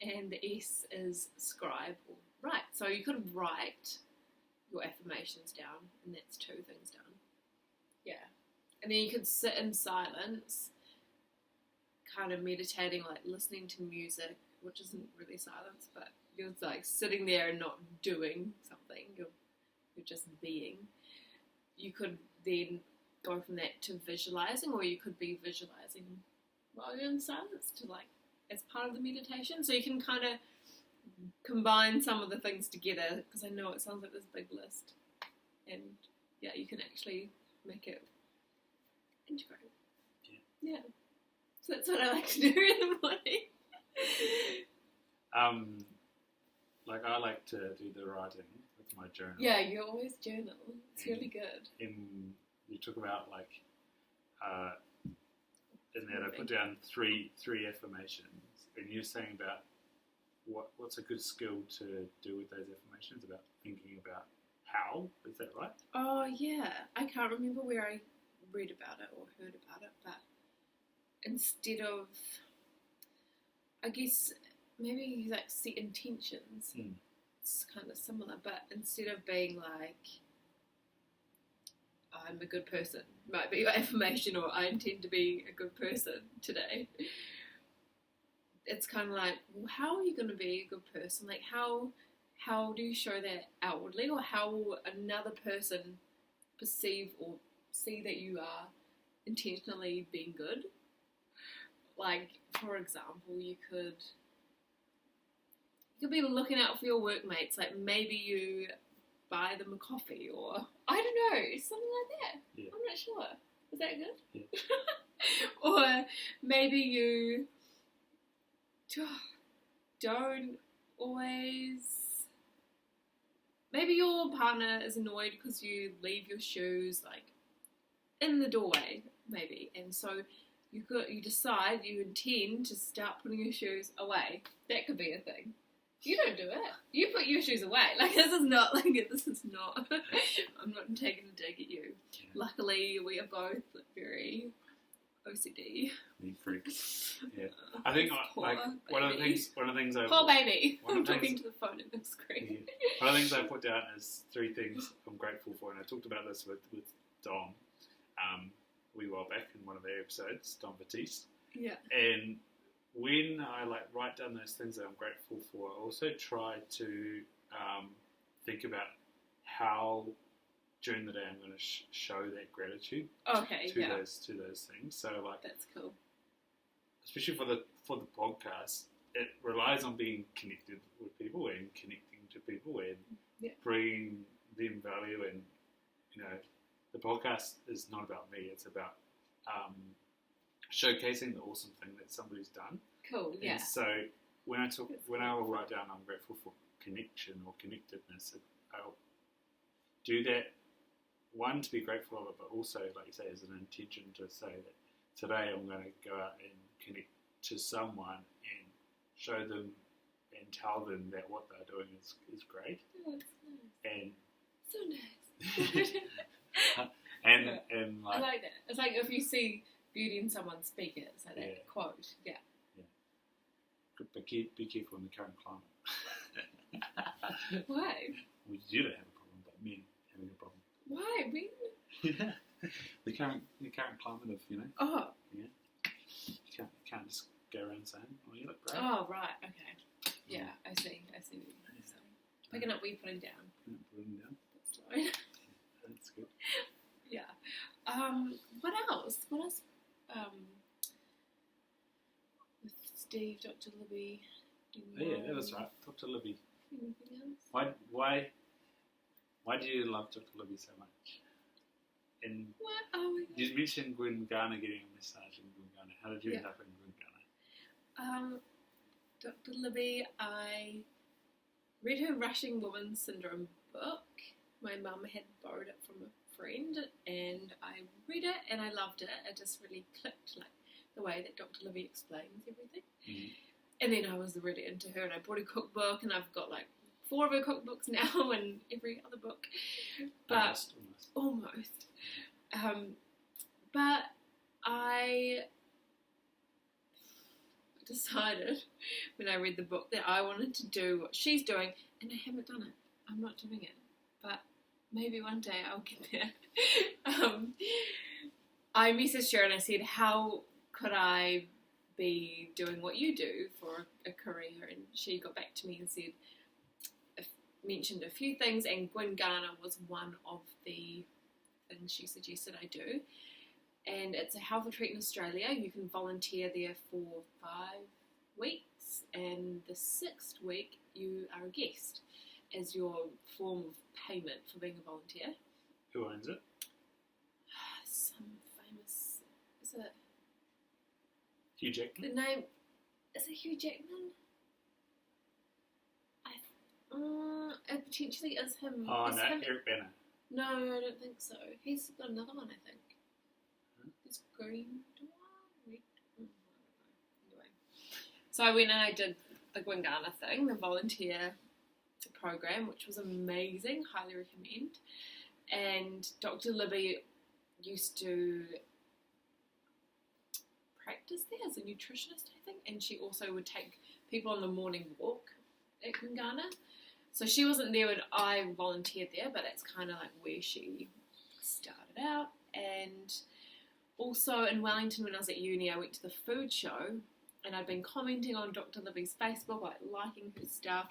and the S is scribe or write. So you could write your affirmations down, and that's 2 things done. Yeah. And then you could sit in silence, kind of meditating, like listening to music, which isn't really silence, but you're like sitting there and not doing something, you're just being. You could then go from that to visualizing, or you could be visualizing while you're in silence to like as part of the meditation. So you can kind of combine some of the things together, because I know it sounds like this big list, and you can actually make it integrate. Yeah. So that's what I like to do in the morning. Like I like to do the writing with my journal. Yeah, you always journal. It's really good. And you talk about like in that I put down three affirmations, and you're saying about what's a good skill to do with those affirmations, about thinking about how, is that right? Oh yeah, I can't remember where I read about it or heard about it, but instead of, I guess maybe like set intentions, it's kind of similar, but instead of being like I'm a good person, might be your affirmation, or I intend to be a good person today. It's kind of like, well, how are you going to be a good person? Like, how do you show that outwardly, or how will another person perceive or see that you are intentionally being good? Like, for example, you could be looking out for your workmates. Like, maybe you buy them a coffee, or I don't know, something like that. Yeah. I'm not sure. Is that good? Yeah. Or maybe you don't always... Maybe your partner is annoyed because you leave your shoes, like, in the doorway, maybe. And so you decide, you intend to start putting your shoes away. That could be a thing. You don't do it. You put your shoes away. Like, this is not... I'm not taking a dig at you. Yeah. Luckily, we are both very OCD. Neat freaks. Yeah. I think one of the things I... Poor baby. I'm talking to the phone and the screen. Yeah. One of the things I put down is 3 things I'm grateful for, and I talked about this with Dom a wee while back in one of their episodes, Dom Batiste. Yeah. And when I write down those things that I'm grateful for, I also try to think about how during the day I'm going to show that gratitude to those things. So like that's cool. Especially for the podcast, it relies on being connected with people and connecting to people and bringing them value. And the podcast is not about me; it's about showcasing the awesome thing that somebody's done. Cool. Yeah. And so when I will write down I'm grateful for connection or connectedness, I'll do that. One, to be grateful of it, but also, like you say, as an intention to say that today I'm going to go out and connect to someone and show them and tell them that what they're doing is great. Oh, that's nice. And so nice. and like, I like that. It's like if you see beauty in someone, speak it. It's like that quote. Yeah. But be careful in the current climate. Why? Well, you don't have a problem, but men having a problem. Why? Men? Yeah. The current climate of Oh. Yeah. You can't just go around saying, "Oh, you look great." Oh, right. Okay. Yeah, I see what you're saying. Picking up what you're putting down. Putting down. That's right. That's good. Yeah. What else? With Steve, Dr. Libby. Oh, yeah, that was right. Dr. Libby. Anything else? Why do you love Dr. Libby so much? And what? Oh my God. You mentioned Gwyngarna getting a massage in Gwyngarna. How did you end up in Gwyngarna? Dr. Libby, I read her Rushing Woman Syndrome book. My mum had borrowed it from a friend, and I read it and I loved it. It just really clicked, like the way that Dr. Libby explains everything. Mm-hmm. And then I was really into her, and I bought a cookbook, and I've got like 4 of her cookbooks now, and every other book. But almost. But I decided when I read the book that I wanted to do what she's doing, and I haven't done it. I'm not doing it, but maybe one day I'll get there. I messaged her and I said, how could I be doing what you do for a career? And she got back to me and said, mentioned a few things, and Gwyngarna was one of the things she suggested I do. And it's a health retreat in Australia. You can volunteer there for 5 weeks, and the 6th week you are a guest as your form of payment for being a volunteer. Who owns it? Some famous... Is it... Hugh Jackman? The name... Is it Hugh Jackman? It potentially is him. Oh, no, Eric Banner. No, I don't think so. He's got another one, I think. It's Green Red. Anyway. So I went and I did the Gwyngarna thing, the volunteer program, which was amazing. Highly recommend. And Dr. Libby used to practice there as a nutritionist, I think, and she also would take people on the morning walk at Gwyngarna. So she wasn't there when I volunteered there, but that's kind of like where she started out. And also in Wellington, when I was at uni, I went to the food show, and I'd been commenting on Dr. Libby's Facebook, like liking her stuff.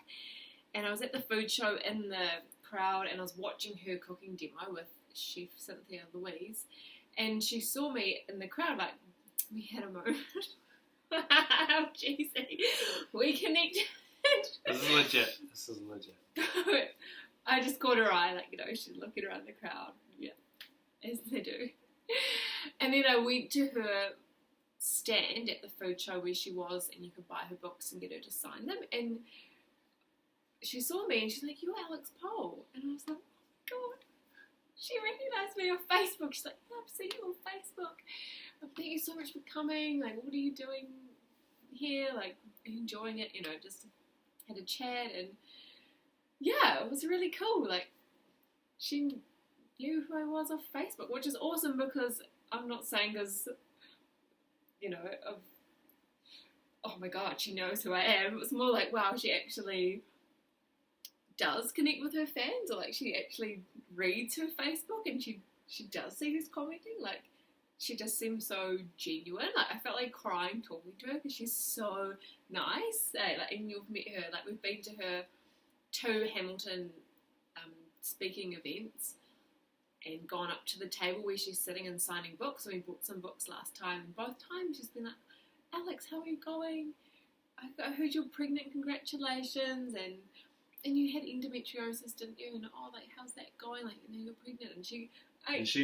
And I was at the food show in the crowd, and I was watching her cooking demo with Chef Cynthia Louise, and she saw me in the crowd, like, we had a moment. How cheesy. We connected. This is legit. I just caught her eye, like, she's looking around the crowd. Yeah, as they do. And then I went to her stand at the food show where she was, and you could buy her books and get her to sign them. And she saw me and she's like, "You're Alex Pole." And I was like, "Oh my God." She recognised me on Facebook. She's like, "I've seen you on Facebook. Thank you so much for coming. Like, what are you doing here? Like, enjoying it?" Just had a chat, and yeah, it was really cool. Like, she knew who I was off Facebook, which is awesome, because I'm not saying because, of, oh my God, she knows who I am. It was more like, wow, she actually does connect with her fans, or like she actually reads her Facebook and she does see who's commenting. Like, she just seems so genuine. Like, I felt like crying talking to her because she's so nice. And you've met her. Like, we've been to her 2 Hamilton speaking events, and gone up to the table where she's sitting and signing books. And we bought some books last time, and both times she's been like, Alex, how are you going? I heard you're pregnant, congratulations, and you had endometriosis, didn't you? And how's that going? Like, you're pregnant, and she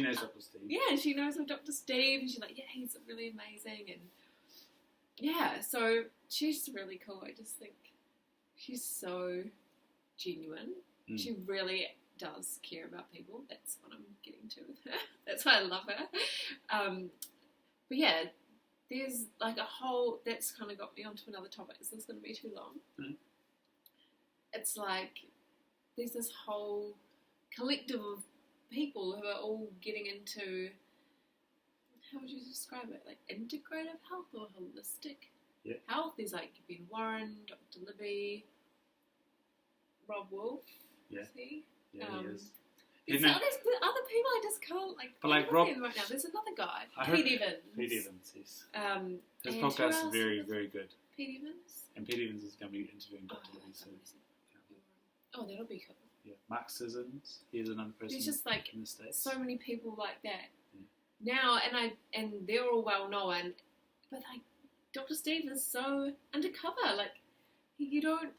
knows Dr. Steve. Yeah, she knows of Dr. Steve, and she's like, yeah, he's really amazing, and yeah, so she's really cool. I just think she's so genuine. She really does care about people. That's what I'm getting to with her. That's why I love her. But yeah, there's like a whole, that's kind of got me onto another topic. Is this going to be too long? It's like there's this whole collective of people who are all getting into, how would you describe it? Like integrative health or holistic health? There's like Ben Warren, Dr. Libby, Rob Wolf. Yeah. See? Yeah, he is. There's other people I just can't like. But like Rob, right now. There's another guy, Pete Evans. Yes. His podcast is very, very good. Pete Evans. And Pete Evans is going to be interviewing Dr. Libby soon. Oh, that'll be cool. Yeah, Mark Sissons. He's another person. There's just like in the States. So many people like that now, and they're all well known. But like Dr. Steve is so undercover. Like you don't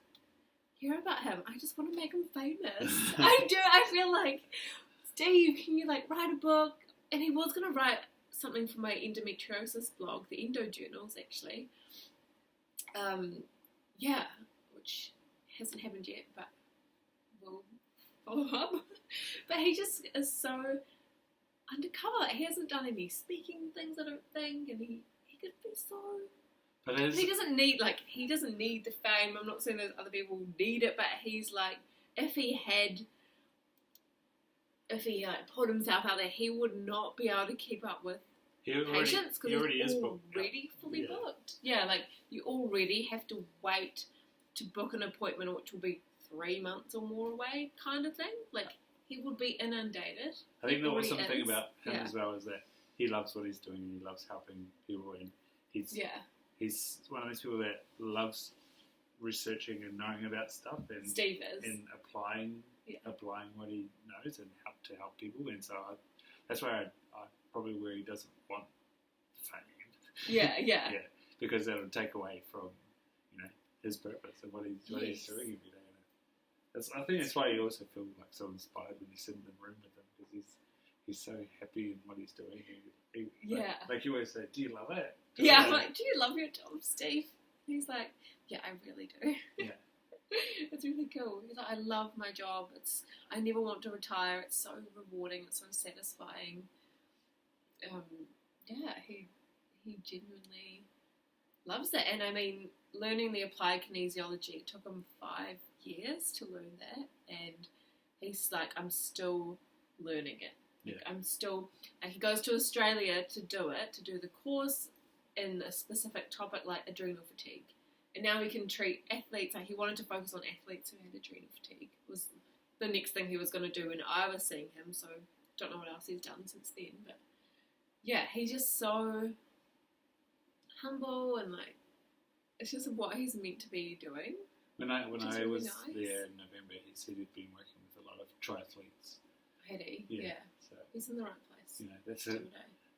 hear about him. I just want to make him famous. I do. I feel like, Steve, can you like write a book? And he was going to write something for my endometriosis blog, the Endo Journals, actually. Yeah, which hasn't happened yet, but we'll follow up. But he just is so undercover. He hasn't done any speaking things, I don't think, and he could be so. But he doesn't need the fame. I'm not saying those other people need it, but he's like, if he like put himself out there, he would not be able to keep up with patients because he's already fully booked. Yeah, like you already have to wait to book an appointment, which will be 3 months or more away, kind of thing. Like he would be inundated. I think the awesome thing about him as well is that he loves what he's doing and he loves helping people, and he's one of those people that loves researching and knowing about stuff and Steve is. And applying what he knows and help people. And so that's why I probably where he doesn't want fame. Yeah. Because that would take away from his purpose and what he's doing every day. I think that's why you also feel like so inspired when you sit in the room with him, because he's so happy in what he's doing. Like you always say, do you love it? I'm like, do you love your job, Steve? And he's like, yeah, I really do. Yeah. It's really cool. He's like, I love my job. I never want to retire. It's so rewarding. It's so satisfying. He genuinely loves it. And I mean, learning the applied kinesiology, it took him 5 years to learn that. And he's like, I'm still learning it. Yeah. I'm still, and he goes to Australia to do the course in a specific topic like adrenal fatigue. And now he can treat athletes. Like he wanted to focus on athletes who had adrenal fatigue. Was the next thing he was going to do when I was seeing him. So don't know what else he's done since then. But yeah, he's just so humble and like it's just what he's meant to be doing. When I was there in November, he said he'd been working with a lot of triathletes. Had he? Yeah. So he's in the right place. It's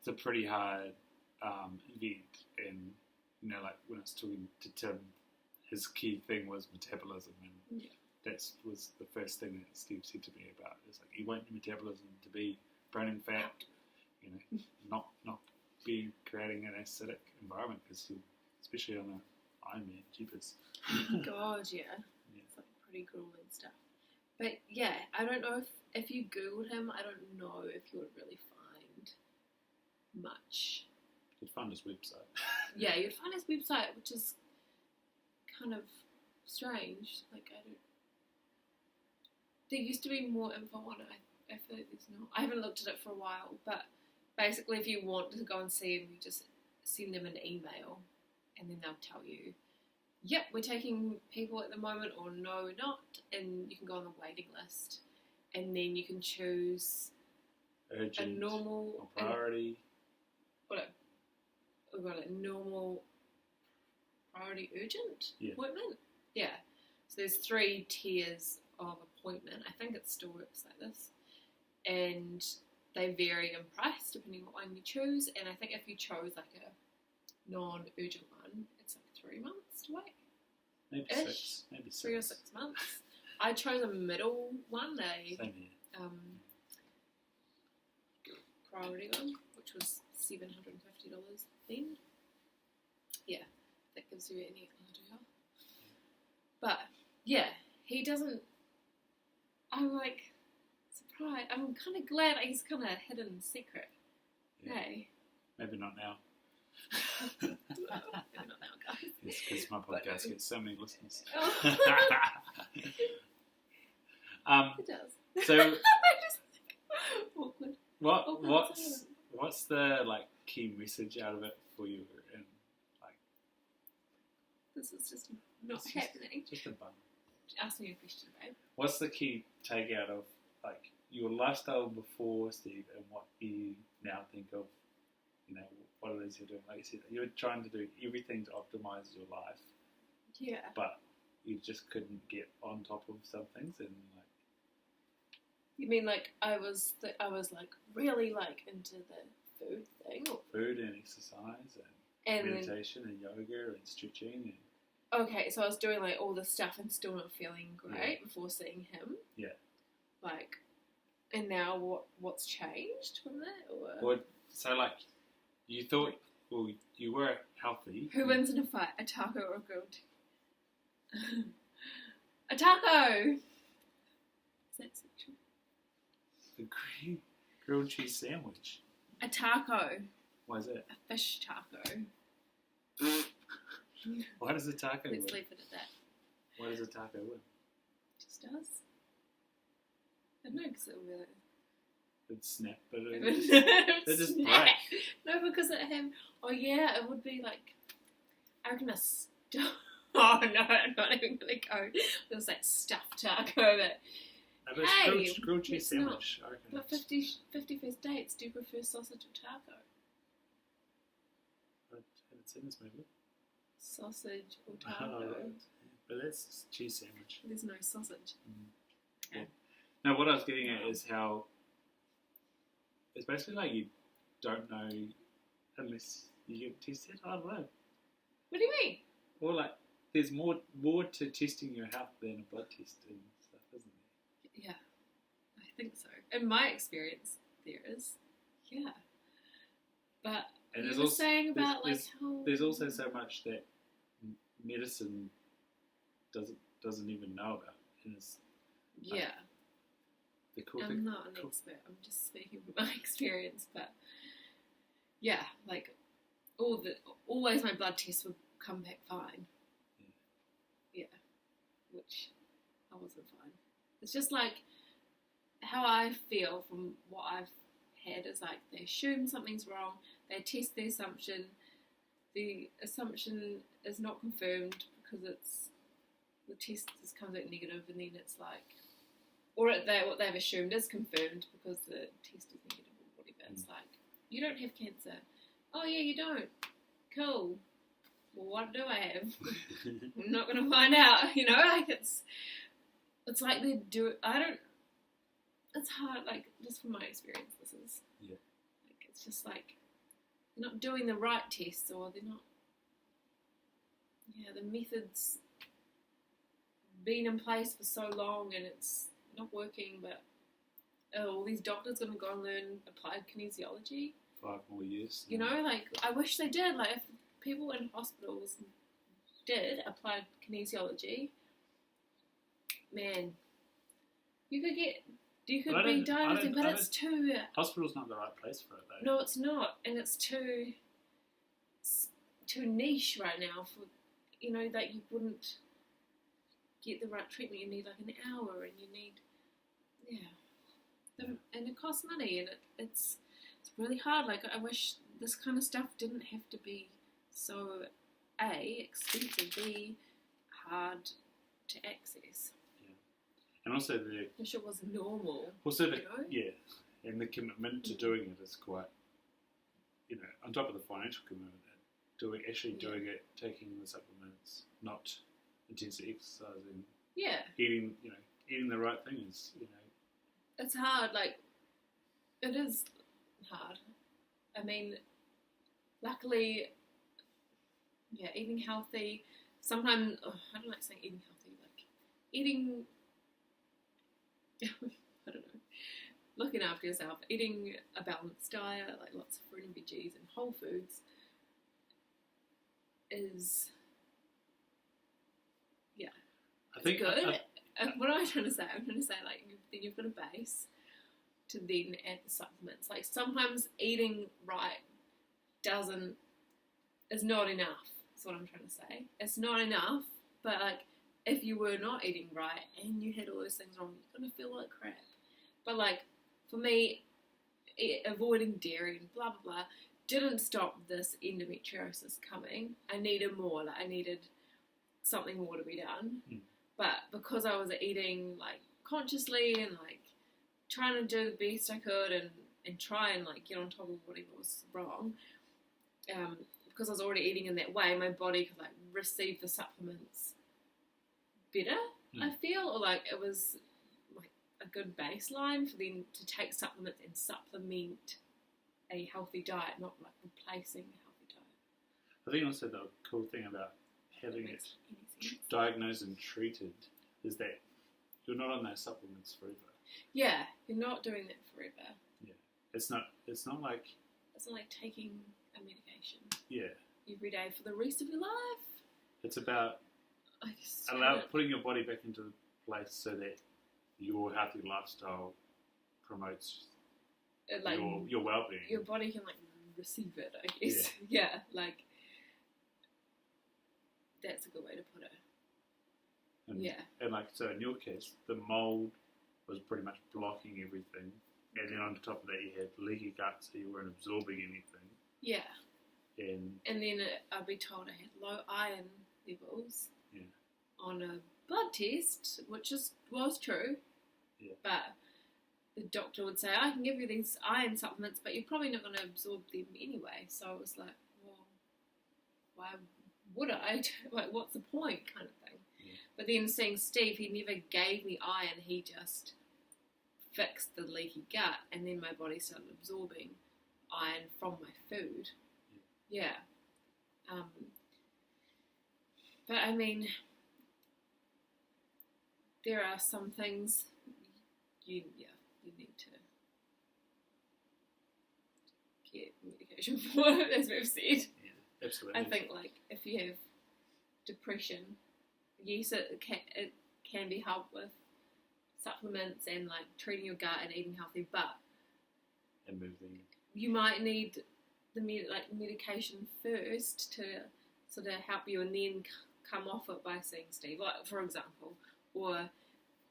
a pretty hard event, and like when I was talking to Tim, his key thing was metabolism, and that was the first thing that Steve said to me about. It's like you want your metabolism to be burning fat, not creating an acidic environment, because especially on an Ironman, jeepers. God, yeah. It's like pretty grueling stuff. But yeah, I don't know if you Googled him, I don't know if you would really find much. You'd find his website. Yeah, you'd find his website, which is kind of strange. Like, there used to be more info on it. I feel like there's not. I haven't looked at it for a while, but basically if you want to go and see him, you just send them an email and then they'll tell you, yep, we're taking people at the moment, or no, we're not, and you can go on the waiting list, and then you can choose urgent, a normal or priority. We've got a normal, priority, urgent appointment. Yeah. So there's 3 tiers of appointment. I think it still works like this. And they vary in price depending on what one you choose. And I think if you chose like a non-urgent one, it's like 3 months to wait. Maybe Ish. 6. 3 or 6 months. I chose a middle one, Same here. Priority one, which was $750 then. Yeah, that gives you any idea. But yeah, he doesn't. I'm like surprised. I'm kind of glad he's kind of hidden secret. Yeah. Hey. Maybe not now. Maybe not now, guys. Yes, because my podcast gets so many listeners. Oh. It does. So, awkward. What's the like key message out of it for you? And like, this is just not happening. Just a bum. Ask me a question, babe. What's the key takeout of like your lifestyle before Steve and what you now think of? You know, what it is you're doing. Like you said, you're trying to do everything to optimize your life. Yeah. But you just couldn't get on top of some things, and like. You mean like I was like really like into the food thing? Or? Food and exercise and meditation and yoga and stretching and. Okay, so I was doing like all this stuff and still not feeling great before seeing him. Yeah. Like, and now what's changed from that? Or? Well, so like, you thought, well, you were healthy. Who wins in a fight, a taco or a grilled? A taco. Is that sexual? A grilled cheese sandwich. A taco. Why is it? A fish taco. Why does a taco win? Let's leave it at that. Why does a taco win? Just does. I don't know, because it'll really... It'd snap, but they just break. No, because it had... Oh yeah, it would be like... I reckon a stuff... Oh no, I'm not even going to go. It was like stuffed taco, but... No, but hey, grilled cheese sandwich. I reckon. But 51st dates, do you prefer sausage or taco? I haven't seen this movie. Sausage or taco? Oh, right. But that's cheese sandwich. There's no sausage. Yeah. No, what I was getting at is how it's basically like you don't know unless you get tested. I don't know. What do you mean? Or like there's more to testing your health than a blood test and stuff, isn't there? Yeah, I think so. In my experience, there is. Yeah. But and you were also, saying about like how... There's also so much that medicine doesn't even know about. And it's, yeah. I'm not an expert. I'm just speaking from my experience. But yeah, like always my blood tests would come back fine. Yeah. Which I wasn't fine. It's just like how I feel from what I've had is like they assume something's wrong, they test the assumption is not confirmed because the test just comes out negative, and then it's like, or what they've assumed is confirmed because the test is negative or whatever. It's like, you don't have cancer. Oh yeah, you don't. Cool. Well, what do I have? I'm not going to find out, you know, like it's like they do it. It's hard, like, just from my experience, this is, like, it's just like, they're not doing the right tests, or they're not, the method's been in place for so long and it's not working, but, all these doctors going to go and learn applied kinesiology. 5 more years. You know, like, I wish they did, like, if people in hospitals did applied kinesiology, man, you could be diagnosing, but it's too... Hospital's not the right place for it, though. No, it's not, and it's too niche right now for, you know, that you wouldn't get the right treatment. You need like an hour, and you need, and it costs money, and it's really hard. Like, I wish this kind of stuff didn't have to be so A, expensive, B, hard to access. And also I wish it was normal. Also, and the commitment to doing it is quite, you know, on top of the financial commitment, doing it, taking the supplements, not intensive exercising, eating the right things, you know. It's hard, like, It is hard. I mean, luckily, yeah, eating healthy. Sometimes, I don't like saying eating healthy, like eating, I don't know, looking after yourself, eating a balanced diet, like lots of fruit and veggies and whole foods is, yeah, I think good. What am I trying to say? I'm trying to say, like, then you've got a base to then add the supplements. Like, sometimes eating right is not enough. That's what I'm trying to say. It's not enough, but, like, if you were not eating right and you had all those things wrong, you're going to feel like crap. But, like, for me, avoiding dairy and blah, blah, blah, didn't stop this endometriosis coming. I needed more. Like, I needed something more to be done. But because I was eating, like, consciously and, like, trying to do the best I could and try and, like, get on top of whatever was wrong, because I was already eating in that way, my body could, like, receive the supplements better, I feel. Or, like, it was, like, a good baseline for them to take supplements and supplement a healthy diet, not, like, replacing a healthy diet. I think also the cool thing about having it diagnosed and treated is that you're not on those supplements forever. Yeah, you're not doing that forever. Yeah, it's not like taking a medication. Yeah. Every day for the rest of your life. It's about putting your body back into place so that your healthy lifestyle promotes like your well-being. Your body can, like, receive it, I guess. Yeah, like, that's a good way to put it. And, like, so in your case, the mold was pretty much blocking everything. And then on top of that, you had leaky gut, so you weren't absorbing anything. Yeah. And then I'd be told I had low iron levels. Yeah. On a blood test, which was true. Yeah. But the doctor would say, I can give you these iron supplements, but you're probably not going to absorb them anyway. So it was like, well, why would I? Like, what's the point, kind of thing. Yeah. But then seeing Steve, he never gave me iron. He just fixed the leaky gut, and then my body started absorbing iron from my food. Yeah. But I mean, there are some things you need to get medication for, as we've said. Yeah, absolutely. I think, like, if you have depression, yes, it can be helped with supplements and, like, treating your gut and eating healthy, but and moving. You might need the medication first to sort of help you, and then come off it by seeing Steve, like, for example, or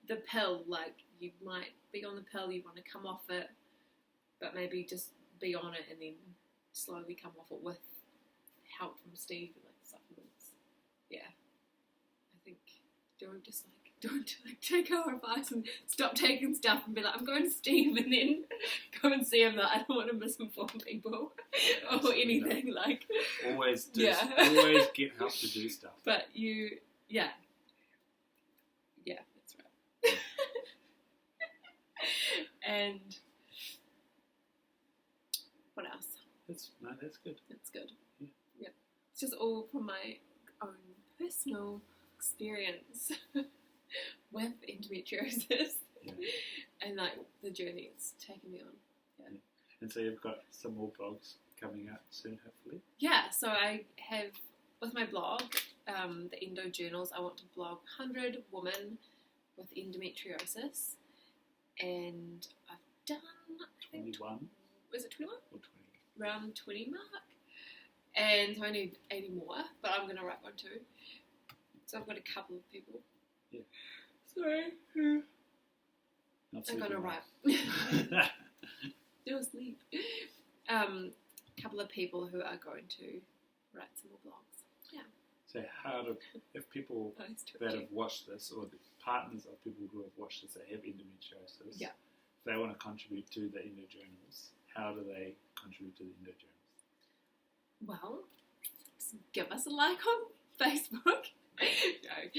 the pill. Like, you might be on the pill, you want to come off it, but maybe just be on it and then slowly come off it with help from Steve and, like, supplements. Yeah, I think don't take our advice and stop taking stuff and be like, I'm going to Steve, and then go and see him. That I don't want to misinform people or anything. Like, always get help to do stuff. But yeah, that's right. And what else? That's good. That's good. Yeah. It's just all from my own personal experience with endometriosis, and, like, the journey it's taken me on. Yeah. And so you've got some more blogs coming out soon, hopefully. Yeah. So I have, with my blog, the Endo Journals, I want to blog 100 women with endometriosis, and I've done, I think, 21. Was it 21? Or 20. Around 20 mark. And I need 80 more, but I'm going to write one too. So I've got a couple of people. Yeah. Sorry. I'm going to write. Still asleep. Couple of people who are going to write some more blogs. Yeah. So if people that have watched this, or the partners of people who have watched this that have endometriosis, if they want to contribute to the Endo Journals, how do they contribute to the Endo Journals? Well, give us a like on Facebook. No.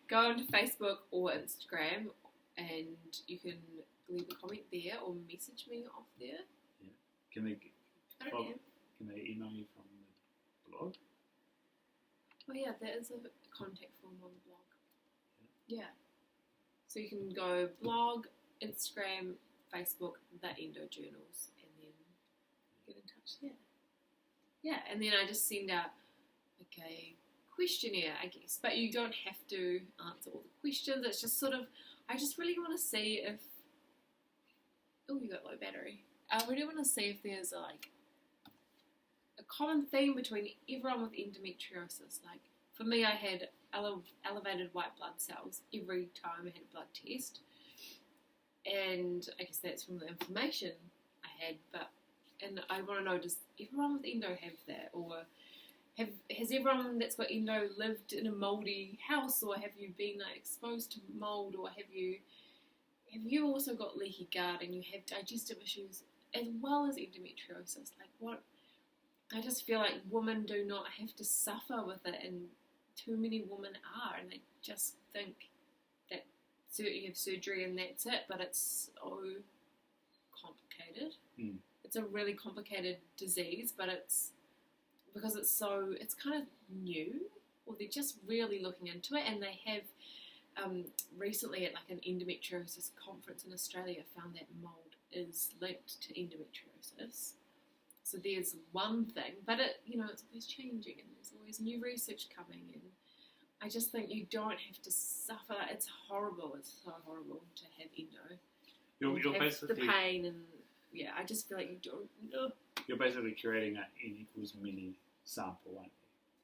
Go onto Facebook or Instagram, and you can leave a comment there or message me off there. Yeah. Can they? I don't know. Can they email you from the blog? Oh yeah, there is a contact form on the blog. Yeah. So you can go blog, Instagram, Facebook, the Endo Journals, and then get in touch there. Yeah, and then I just send out a questionnaire, I guess. But you don't have to answer all the questions. It's just sort of, I just really want to see if, oh, you got low battery. I really want to see if there's like a common theme between everyone with endometriosis. Like, for me, I had elevated white blood cells every time I had a blood test. And I guess that's from the inflammation I had. And I want to know, does everyone with endo have that? Or has everyone that's got endo lived in a mouldy house? Or have you been exposed to mould? Or have you also got leaky gut and you have digestive issues as well as endometriosis? Like, what? I just feel like women do not have to suffer with it, and too many women are, and they just think that you have surgery and that's it, but it's so complicated. It's a really complicated disease, but it's because it's kind of new, or they're just really looking into it, and they have recently at like an endometriosis conference in Australia found that mould is linked to endometriosis. So there's one thing, but it's always changing, and there's always new research coming, and I just think you don't have to suffer. It's horrible. It's so horrible to have endo. You're basically the pain, and I just feel like you don't know. You're basically creating an N equals many sample, aren't you?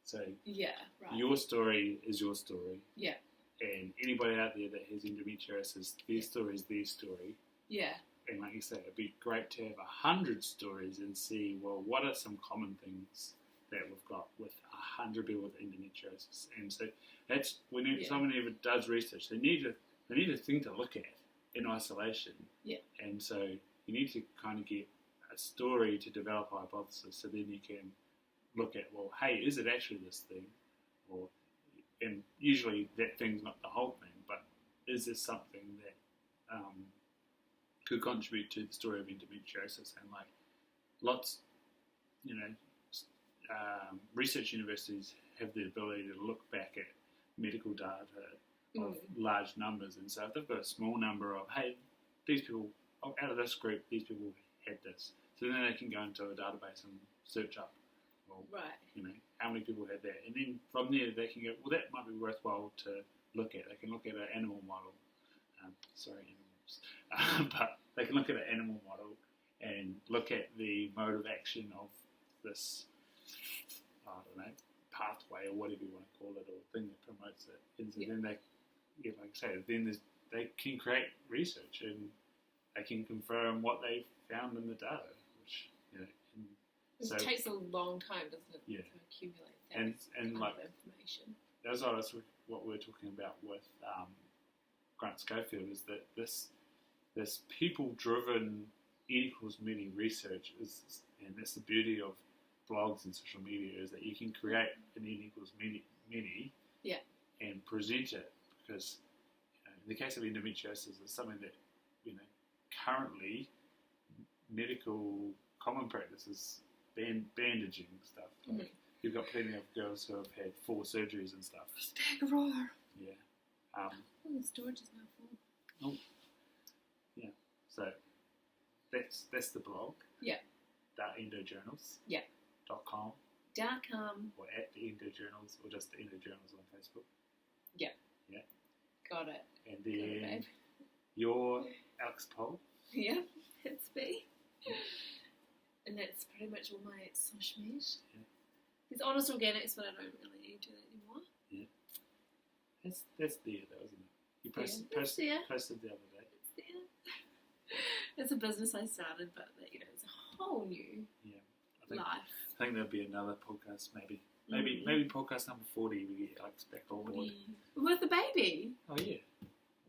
So right. Your story is your story. Yeah. And anybody out there that has endometriosis, their story is their story. Yeah. And like you say, it'd be great to have 100 stories and see, well, what are some common things that we've got with 100 people with endometriosis? And so that's when someone ever does research, they need a thing to look at in isolation. Yeah. And so you need to kind of get a story to develop a hypothesis, so then you can look at, well, hey, is it actually this thing? And usually that thing's not the whole thing, but is this something that could contribute to the story of endometriosis? And like lots, research universities have the ability to look back at medical data of large numbers, and so if they've got a small number of, hey, these people, out of this group, these people had this, so then they can go into a database and search up, well, how many people had that, and then from there they can go, well, that might be worthwhile to look at. They can look at an animal model, but they can look at an animal model and look at the mode of action of this, I don't know, pathway or whatever you want to call it, or thing that promotes it. And so then they, like I say, then they can create research and they can confirm what they found in the data, which, it takes a long time, doesn't it, to accumulate that and kind like, of information. That's what we're talking about with Grant Schofield, is that this people-driven N equals many research is, and that's the beauty of blogs and social media, is that you can create an N equals many and present it, because in the case of endometriosis, it's something that currently medical common practice is bandaging stuff. Like, you've got plenty of girls who have had 4 surgeries and stuff. Stag roar. Yeah. The storage is now full. Oh. Yeah. So that's the blog. Yeah. The Endo Journals. Yeah. .com. Or at the Endo Journals, or just the Endo Journals on Facebook. Yeah. Yeah. Got it. And then your Alex Poll. Yeah, that's me. And that's pretty much all my social media. Yeah. It's Honest Organics, but I don't really need to do that anymore. Yeah. That's there though, isn't it? You posted the other day. It's there. It's a business I started, but it's a whole new life. I think there'll be another podcast, maybe podcast number 40. We get Alex back on board with the baby. Oh yeah.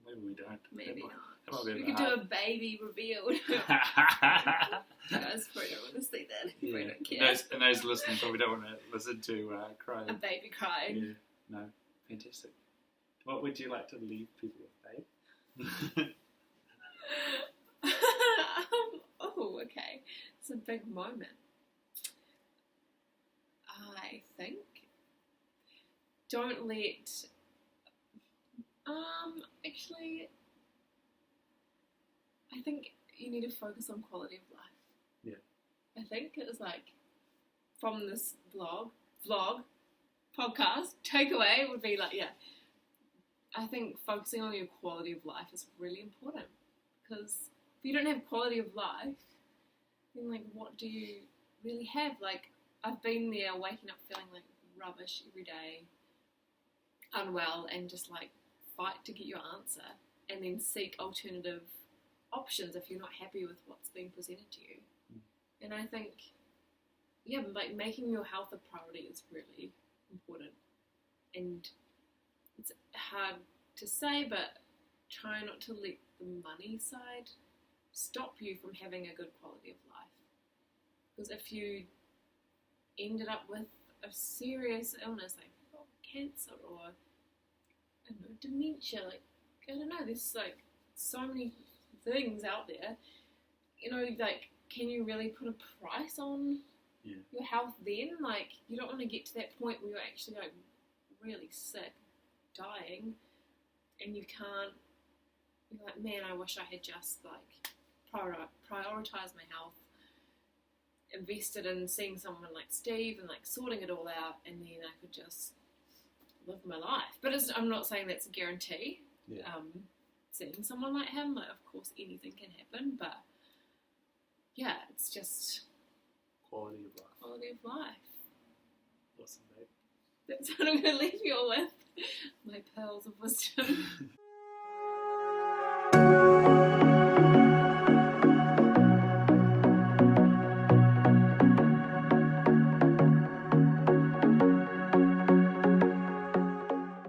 Maybe we don't. Maybe not. We could do a baby reveal. Guys probably don't want to see that. Yeah. Probably don't care. And those listening probably don't want to listen to crying. A baby crying. Yeah. No. Fantastic. What would you like to leave people with, babe? Oh, okay. It's a big moment. I think don't let actually I think you need to focus on quality of life. Yeah. I think it was like from this vlog, podcast, takeaway would be like, I think focusing on your quality of life is really important, because if you don't have quality of life, then like what do you really have? Like I've been there waking up feeling like rubbish every day, unwell, and just like fight to get your answer and then seek alternative options if you're not happy with what's being presented to you. And I think, like making your health a priority is really important. And it's hard to say, but try not to let the money side stop you from having a good quality of life. Because if you ended up with a serious illness like cancer or I don't know, dementia, like I don't know, there's like so many things out there. Like can you really put a price on your health then? Like you don't want to get to that point where you're actually like really sick, dying, and you can't. You're like, man, I wish I had just like prioritized my health, invested in seeing someone like Steve and like sorting it all out, and then I could just live my life. But I'm not saying that's a guarantee. Yeah. Seeing someone like him, like, of course anything can happen, but yeah, it's just quality of life. Quality of life. Awesome, babe. That's what I'm going to leave you all with. My pearls of wisdom.